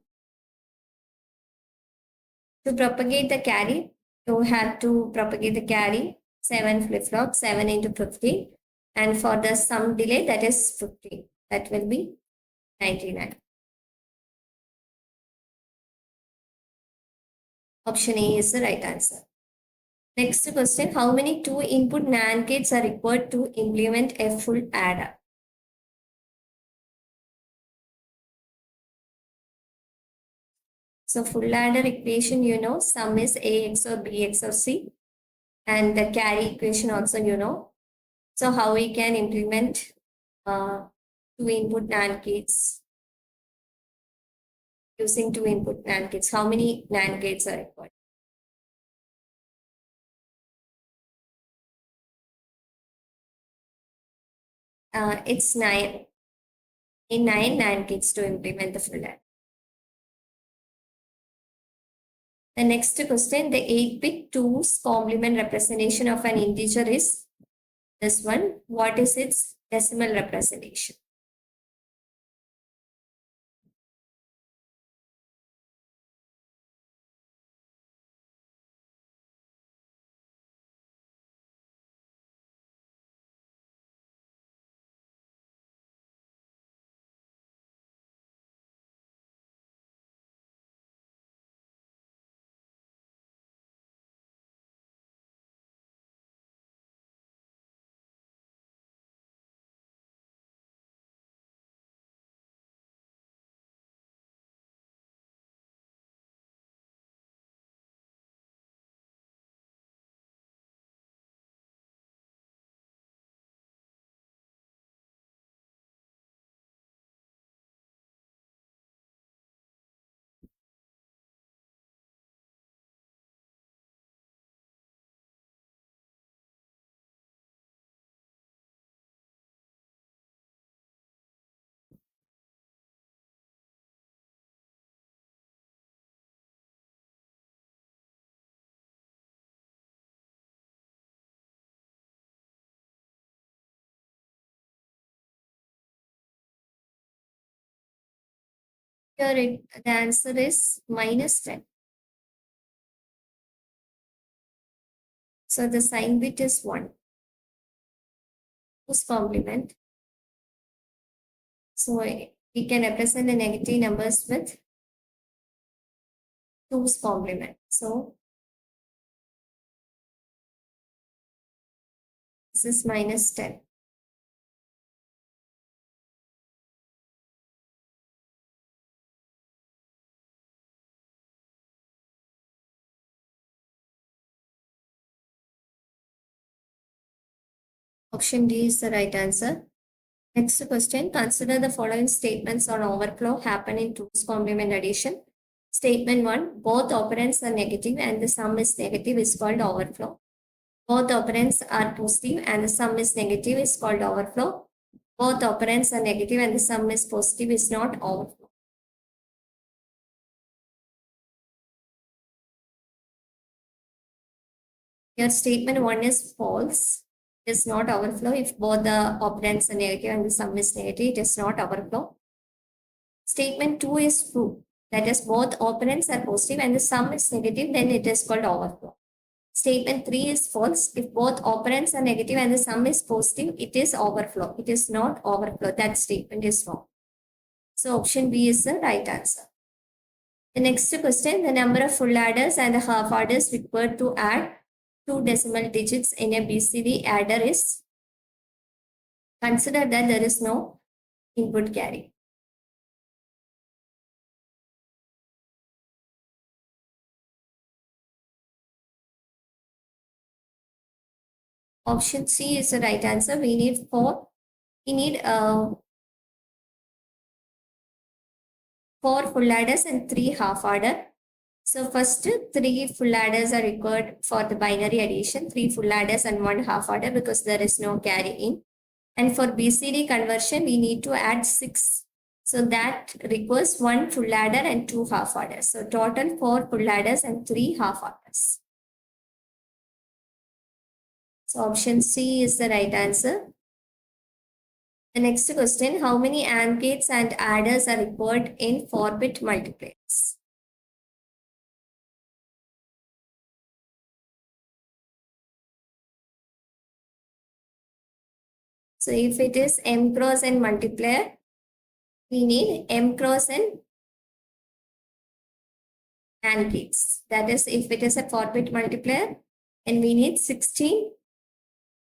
propagate the carry, you have to propagate the carry 7 flip-flops, 7 into 50. And for the sum delay, that is 50. That will be 99. Option A is the right answer. Next question, how many 2-input NAND gates are required to implement a full adder? So full adder equation, you know, sum is AX or BX or C. And the carry equation also, you know. So how we can implement two input NAND gates using two input NAND gates. How many NAND gates are required? It's 9. In 9 NAND gates to implement the full adder. The next question, the 8-bit 2's complement representation of an integer is this one. What is its decimal representation? Here the answer is -10. So the sign bit is 1. 2's complement. So we can represent the negative numbers with 2's complement. So this is -10. Option D is the right answer. Next question, consider the following statements on overflow happen in 2's complement addition. Statement 1, both operands are negative and the sum is negative is called overflow. Both operands are positive and the sum is negative is called overflow. Both operands are negative and the sum is positive is not overflow. Your statement 1 is false. It is not overflow. If both the operands are negative and the sum is negative, it is not overflow. Statement 2 is true. That is, both operands are positive and the sum is negative, then it is called overflow. Statement 3 is false. If both operands are negative and the sum is positive, it is overflow. It is not overflow. That statement is wrong. So option B is the right answer. The next question, the number of full adders and the half adders required to add 2 decimal digits in a BCD adder is, consider that there is no input carry. Option C is the right answer. We need 4 full adders and 3 half adder. So first 3 full adders are required for the binary addition, 3 full adders and 1 half adder because there is no carry in. And for BCD conversion, we need to add 6. So that requires 1 full adder and 2 half adders. So total 4 full adders and 3 half adders. So option C is the right answer. The next question, how many AND gates and adders are required in 4-bit multipliers? So if it is M cross n multiplier, we need M cross n AND gates. That is, if it is a 4-bit multiplier, then we need 16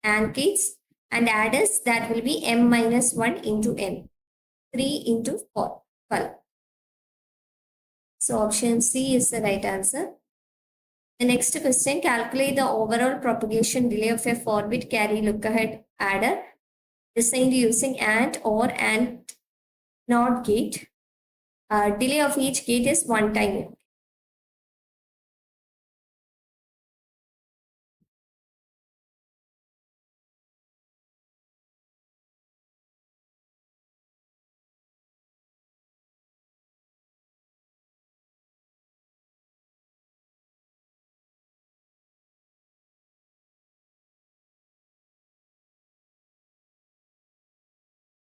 AND gates and adders, that will be M minus 1 into N. 3 into 4, 12. So option C is the right answer. The next question, calculate the overall propagation delay of a 4-bit carry look-ahead adder designed using AND or AND NOT gate. Delay of each gate is 1 time.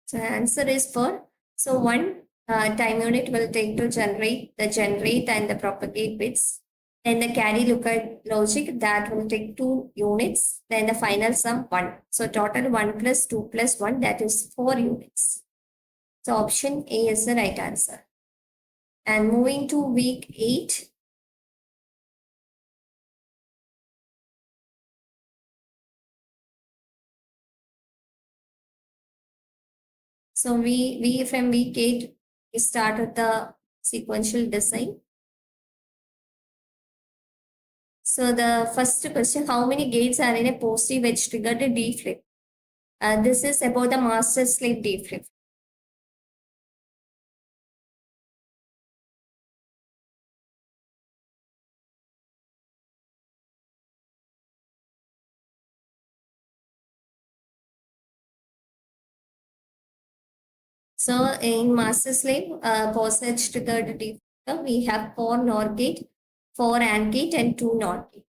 So answer is 4. So one time unit will take to generate and the propagate bits. Then the carry lookup logic that will take 2 units. Then the final sum 1. So total 1 plus 2 plus 1, that is 4 units. So option A is the right answer. And moving to week 8. So we from week 8, we started the sequential design. So the first question, how many gates are in a positive edge triggered D flip? This is about the master slave D flip. So in master slave, post edge triggered D flip, we have 4 NOR gate, 4 AND gate, and 2 NOT gate.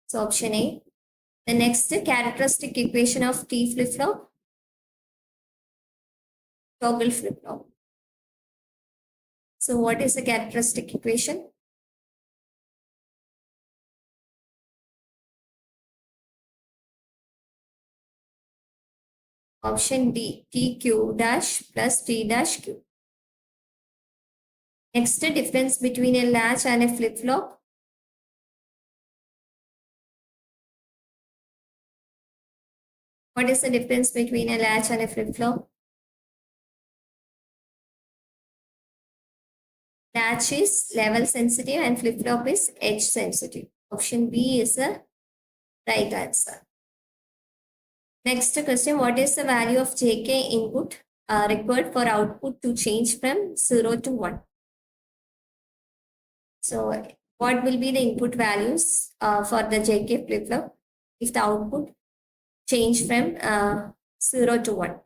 So option A. The next characteristic equation of T flip flop, toggle flip flop. So what is the characteristic equation? Option D, TQ dash plus T dash Q. Next, difference between a latch and a flip flop. What is the difference between a latch and a flip flop? Latch is level sensitive and flip flop is edge sensitive. Option B is the right answer. Next question, what is the value of JK input required for output to change from 0 to 1? So what will be the input values for the JK flip flop if the output change from 0 to 1?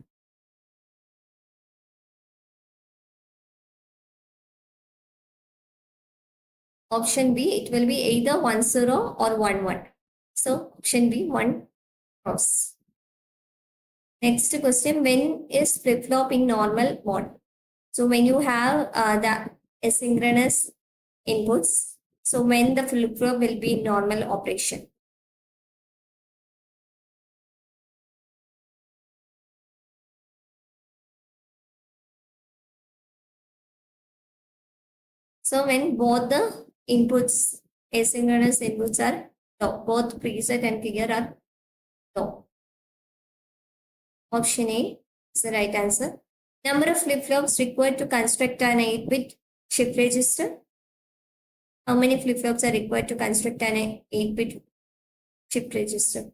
Option B, it will be either 1 0 or 1 1. So option B, 1 cross. Next question, when is flip flop in normal mode? So when you have the asynchronous inputs, so when the flip flop will be in normal operation? So when both the inputs, asynchronous inputs are low, both preset and clear are low. Option A is the right answer. Number of flip-flops required to construct an 8-bit shift register. How many flip-flops are required to construct an 8-bit shift register?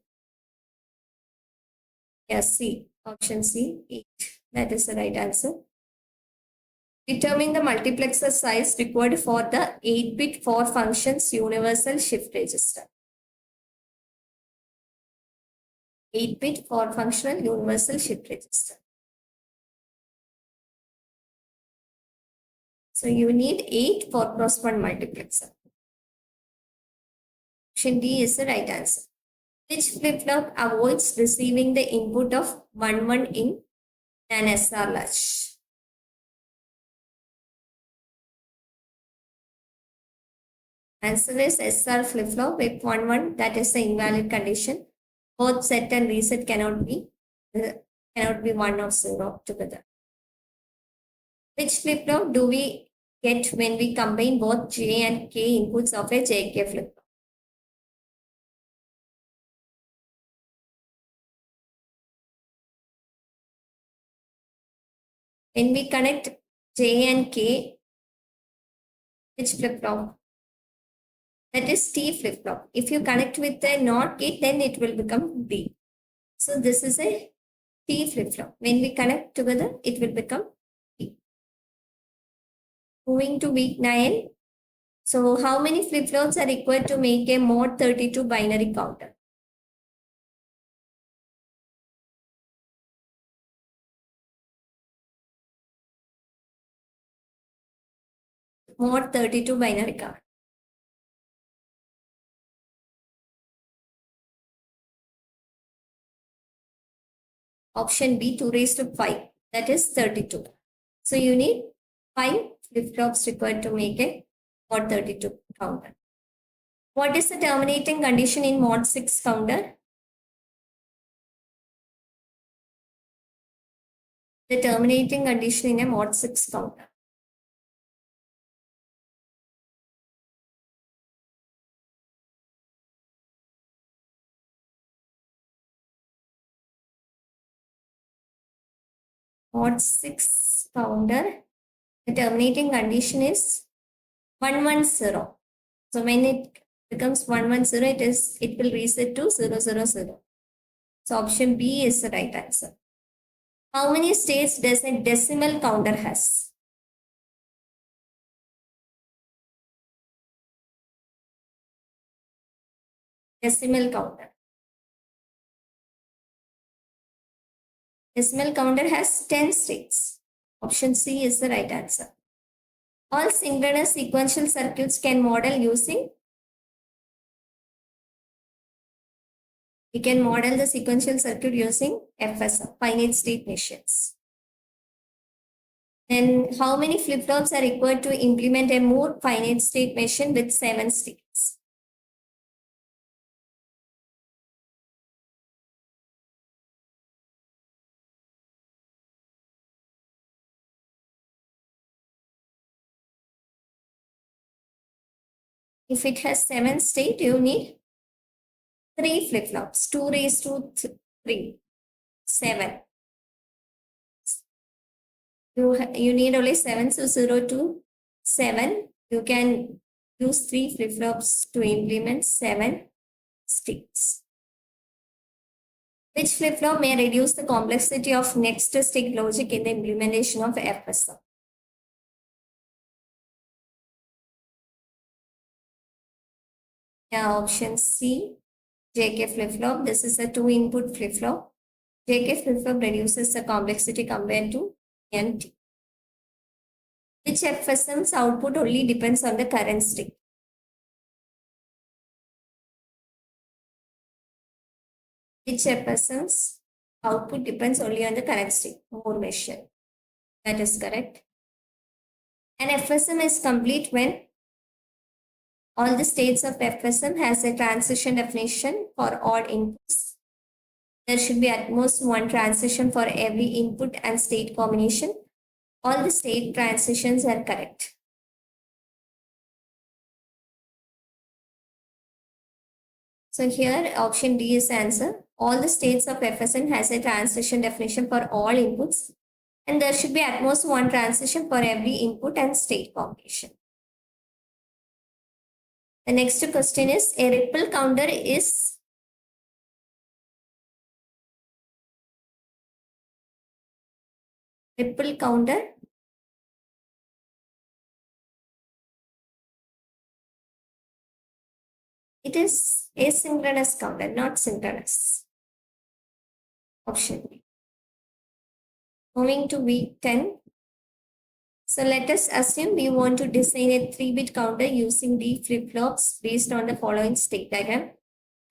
Yes, C. Option C, 8. That is the right answer. Determine the multiplexer size required for the 8-bit 4 functions universal shift register. 8-bit 4 functional universal shift register. So you need 8 for cross-band multiplexer. Option D is the right answer. Which flip-flop avoids receiving the input of 1 1 in an SR latch? Answer is SR flip-flop with 1 1, that is the invalid condition. Both set and reset cannot be 1 or 0 together. Which flip-flop do we get when we combine both J and K inputs of a JK flip-flop? When we connect J and K Which flip-flop? That is T flip-flop. If you connect with a NOT gate, then it will become D. So this is a T flip-flop. When we connect together, it will become T. Moving to week 9. So how many flip-flops are required to make a mod 32 binary counter? Mod 32 binary counter. Option B, 2 raised to 5. That is 32. So you need 5 flip-flops required to make a mod 32 counter. What is the terminating condition in mod 6 counter? The terminating condition in a mod 6 counter. Mod 6 counter, the terminating condition is 110. So when it becomes 110, it will reset to 000. So option B is the right answer. How many states does a decimal counter has? Decimal counter. Decimal counter has 10 states. Option C is the right answer. All synchronous sequential circuits can model using. We can model the sequential circuit using FSM, finite state machines. Then how many flip-flops are required to implement a more finite state machine with 7 states? If it has 7 states, you need 3 flip-flops, 2 raised to 3, 7. You need only 7, so 0 to 7. You can use 3 flip-flops to implement 7 states. Which flip-flop may reduce the complexity of next state logic in the implementation of FSM? Yeah, option C, JK flip-flop. This is a 2-input flip-flop. JK flip-flop reduces the complexity compared to NT. Which FSM's output only depends on the current state? Which FSM's output depends only on the current state? Moore measure. That is correct. An FSM is complete when all the states of FSM has a transition definition for all inputs. There should be at most one transition for every input and state combination. All the state transitions are correct. So here option D is the answer. All the states of FSM has a transition definition for all inputs, and there should be at most one transition for every input and state combination. The next question is, a ripple counter is ripple counter it is asynchronous counter, not synchronous. Option B. Moving to week 10. So let us assume we want to design a 3-bit counter using D flip-flops based on the following state diagram.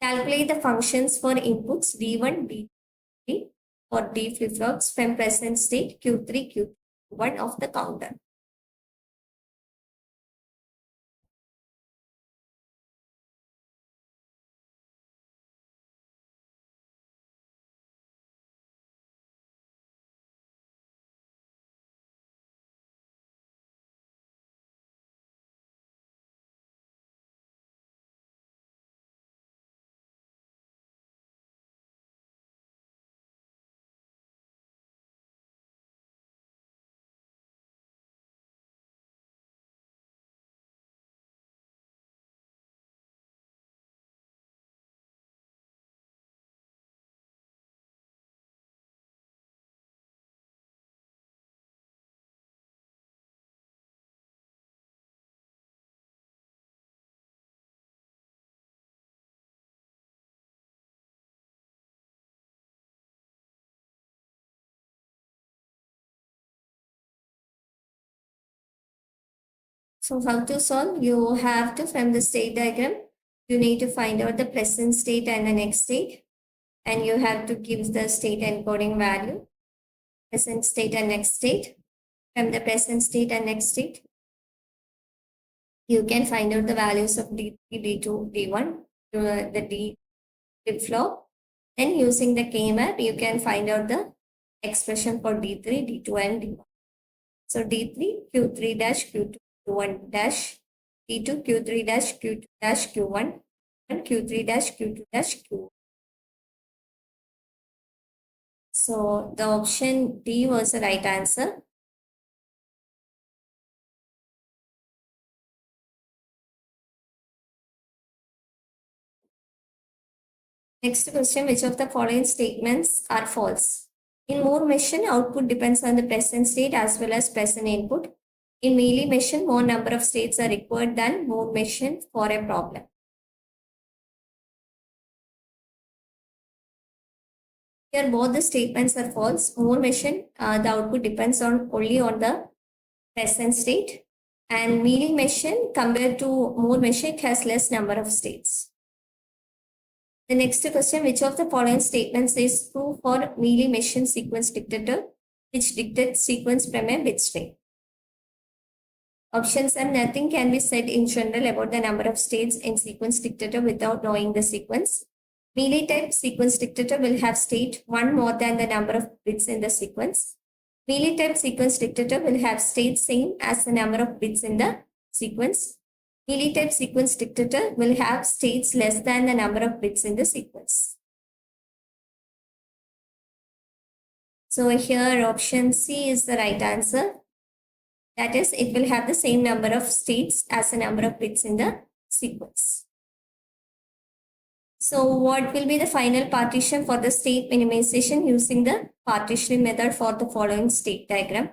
Calculate the functions for inputs D1, D3 for D flip-flops from present state Q3, Q1 of the counter. So how to solve? You have to, from the state diagram, you need to find out the present state and the next state. And you have to give the state encoding value, present state and next state. From the present state and next state, you can find out the values of D3, D2, D1, the D flip flop. Then using the K-map, you can find out the expression for D3, D2 and D1. So D3, Q3 dash Q2, Q1 dash, D2, Q3 dash Q2 dash Q1, and Q3 dash Q2 dash Q1. So the option D was the right answer. Next question, which of the following statements are false? In Moore machine, output depends on the present state as well as present input. In Mealy machine, more number of states are required than Moore machine for a problem. Here, both the statements are false. Moore machine, the output depends on only on the present state, and Mealy machine compared to Moore machine, it has less number of states. The next question, which of the following statements is true for Mealy machine sequence dictator, which dictates sequence from a bit string? Options are: nothing can be said in general about the number of states in sequence dictator without knowing the sequence. Mealy type sequence dictator will have state one more than the number of bits in the sequence. Mealy type sequence dictator will have state same as the number of bits in the sequence. Mealy type sequence dictator will have states less than the number of bits in the sequence. So here option C is the right answer. That is, it will have the same number of states as the number of bits in the sequence. So what will be the final partition for the state minimization using the partitioning method for the following state diagram?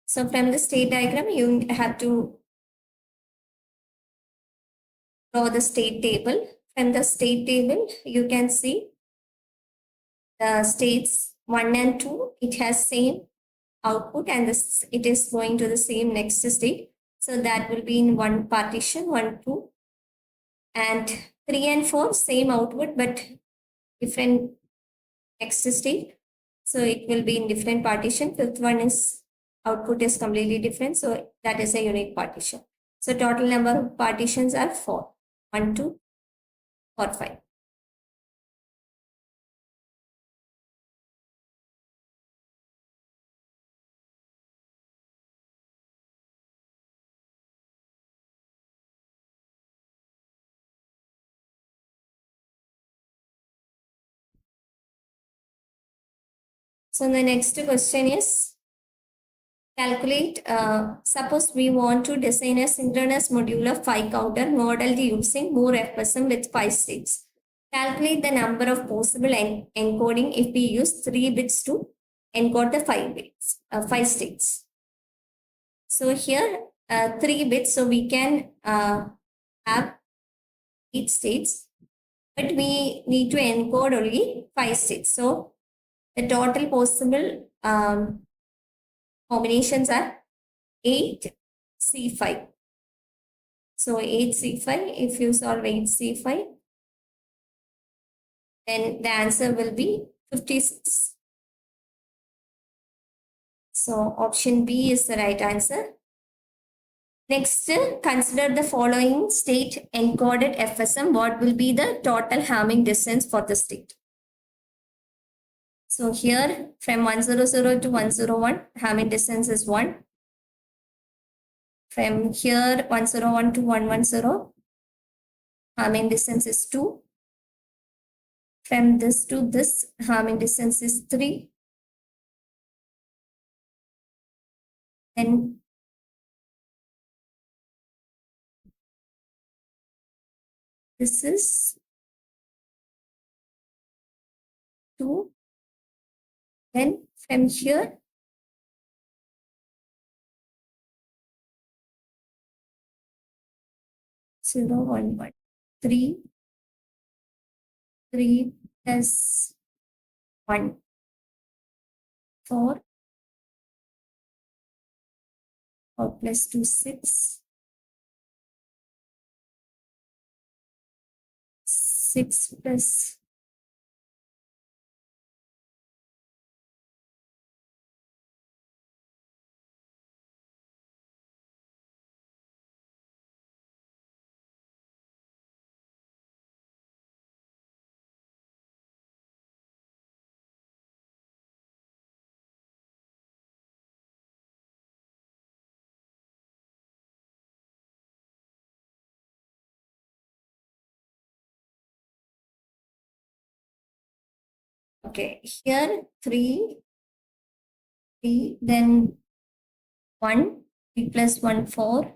So from the state diagram, you have to draw the state table. From the state table, you can see the states 1 and 2, it has same output and this, it is going to the same next state. So that will be in one partition, 1, 2. And 3 and 4, same output but different next state. So it will be in different partition. Fifth one is output is completely different. So that is a unique partition. So total number of partitions are 4. 1, 2, 4, 5. So the next question is calculate, suppose we want to design a synchronous modular 5 counter modeled using Moore FSM with 5 states. Calculate the number of possible encoding if we use 3 bits to encode the 5 states. So here 3 bits, so we can have 8 states, but we need to encode only 5 states. So the total possible combinations are 8C5. So 8C5, if you solve 8C5, then the answer will be 56. So option B is the right answer. Next, consider the following state encoded FSM. What will be the total Hamming distance for the state? So here from 100 to 101, Hamming distance is 1. From here 101 to 110, Hamming distance is 2. From this to this, Hamming distance is 3. Then this is 2. Then from here, 0, 1, 1, 3, 3 plus 1, 4, 4 plus 2, 6, 6 plus okay, here 3, 3, then 1, 3 plus 1, 4,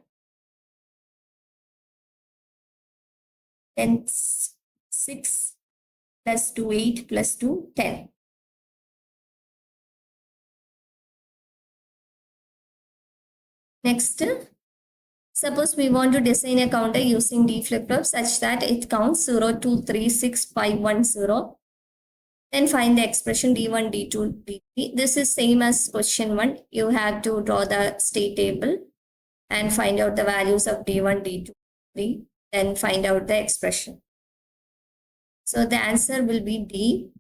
then 6 plus 2, 8 plus 2, 10. Next, suppose we want to design a counter using D flip-flop such that it counts 0, 2, 3, 6, 5, 1, 0. Then find the expression D1, D2, D3. This is same as question 1. You have to draw the state table and find out the values of D1, D2, D3. Then find out the expression. So the answer will be D.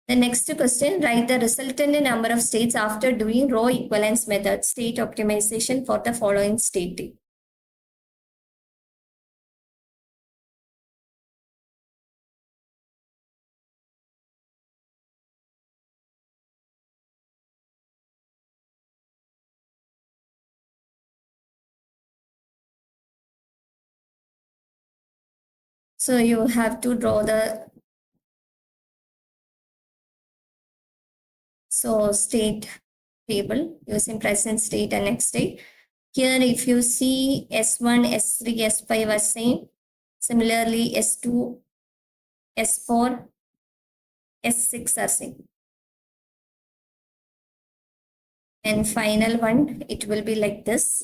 The next question, write the resultant number of states after doing row equivalence method state optimization for the following state table. So you have to draw the state table using present state and next state. Here, if you see S1, S3, S5 are same. Similarly, S2, S4, S6 are same. And final one, it will be like this.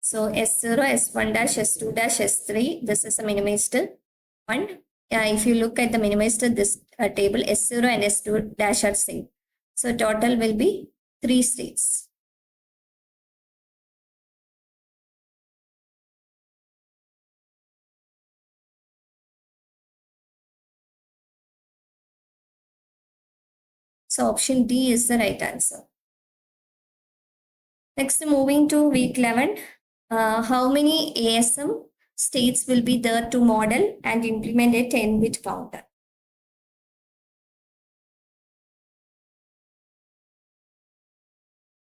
So S0, S1 dash, S2 dash, S3, this is a minimized one. If you look at the minimized this table, S0 and S2 dash are same. So total will be 3 states. So option D is the right answer. Next, moving to week 11, how many ASM states will be there to model and implement a 10-bit counter?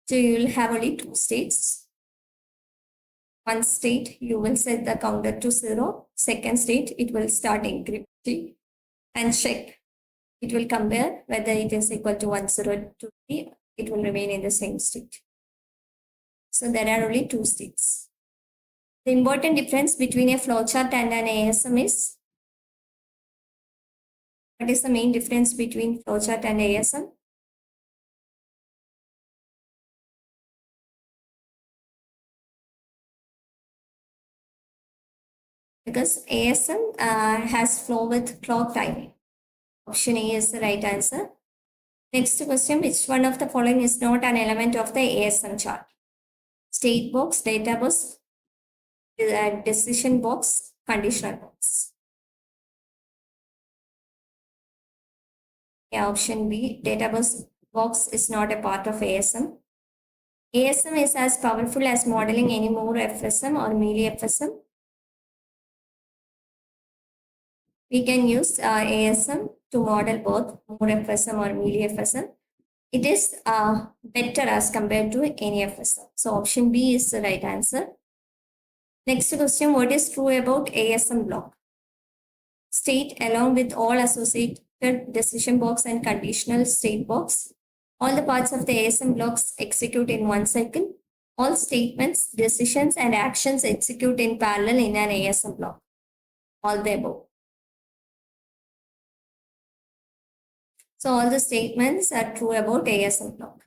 So you will have only 2 states. One state, you will set the counter to 0. Second state, it will start encrypting and check. It will compare whether it is equal to 1, 0, 2, 3. It will remain in the same state. So there are only 2 states. The important difference between a flowchart and an ASM is, what is the main difference between flowchart and ASM? Because ASM has flow with clock timing. Option A is the right answer. Next question, which one of the following is not an element of the ASM chart? State box, data box, decision box, conditional box. Yeah, option B, data box is not a part of ASM. ASM is as powerful as modeling any Moore FSM or Mealy FSM. We can use ASM to model both Moore FSM or Mealy FSM. It is better as compared to any FSM. So option B is the right answer. Next question, what is true about ASM block? State along with all associated decision box and conditional state box. All the parts of the ASM blocks execute in one cycle. All statements, decisions, and actions execute in parallel in an ASM block. All the above. So all the statements are true about ASM block.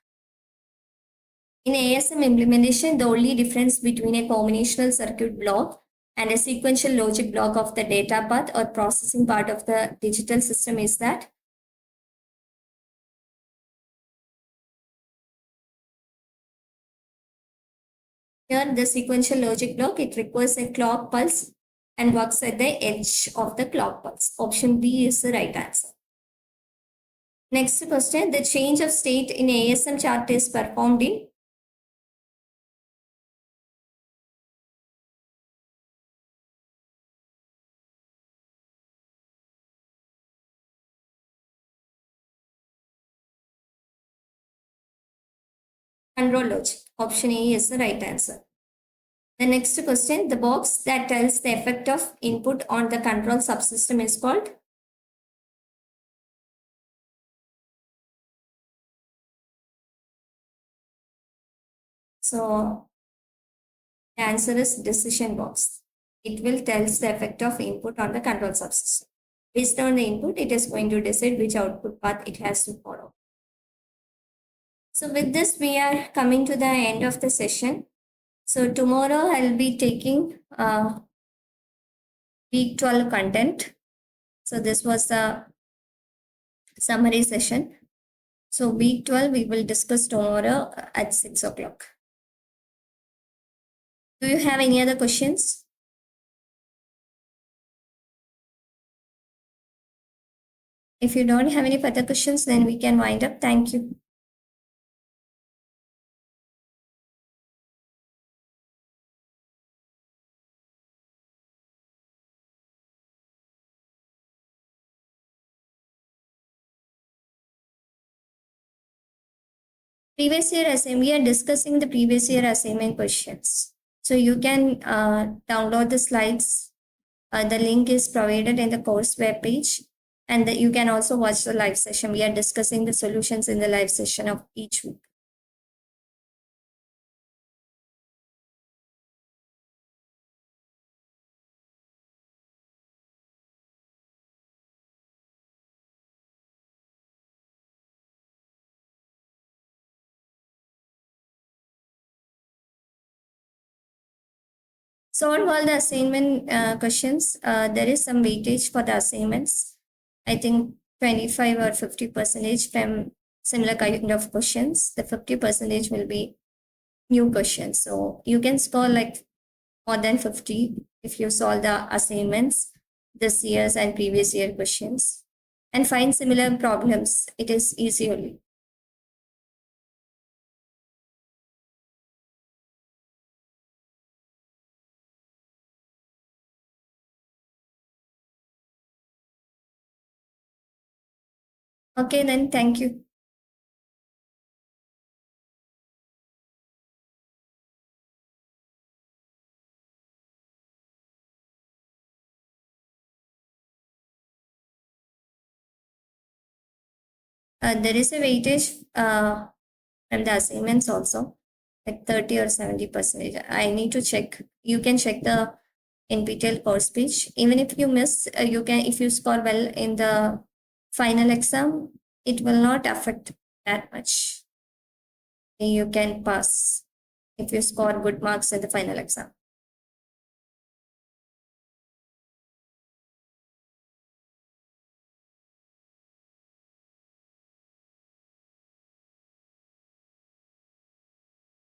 In ASM implementation, the only difference between a combinational circuit block and a sequential logic block of the data path or processing part of the digital system is that here the sequential logic block, it requires a clock pulse and works at the edge of the clock pulse. Option B is the right answer. Next question, the change of state in ASM chart is performed in control logic. Option A is the right answer. The next question, the box that tells the effect of input on the control subsystem is called. So the answer is decision box. It will tell the effect of input on the control subsystem. Based on the input, it is going to decide which output path it has to follow. So with this, we are coming to the end of the session. So tomorrow I'll be taking week 12 content. So this was the summary session. So week 12, we will discuss tomorrow at 6 o'clock. Do you have any other questions? If you don't have any further questions, then we can wind up. Thank you. Previous year assignment, we are discussing the previous year assignment questions. So you can download the slides. The link is provided in the course web page. And you can also watch the live session. We are discussing the solutions in the live session of each week. Solve all the assignment questions. There is some weightage for the assignments. I think 25 or 50% from similar kind of questions. The 50% will be new questions. So you can score like more than 50 if you solve the assignments, this year's and previous year questions, and find similar problems. It is easy only. Okay, then thank you. There is a weightage from the assignments also, like 30 or 70%. I need to check. You can check the NPTEL course page. Even if you miss, you can, if you score well in the final exam, it will not affect that much. You can pass if you score good marks in the final exam.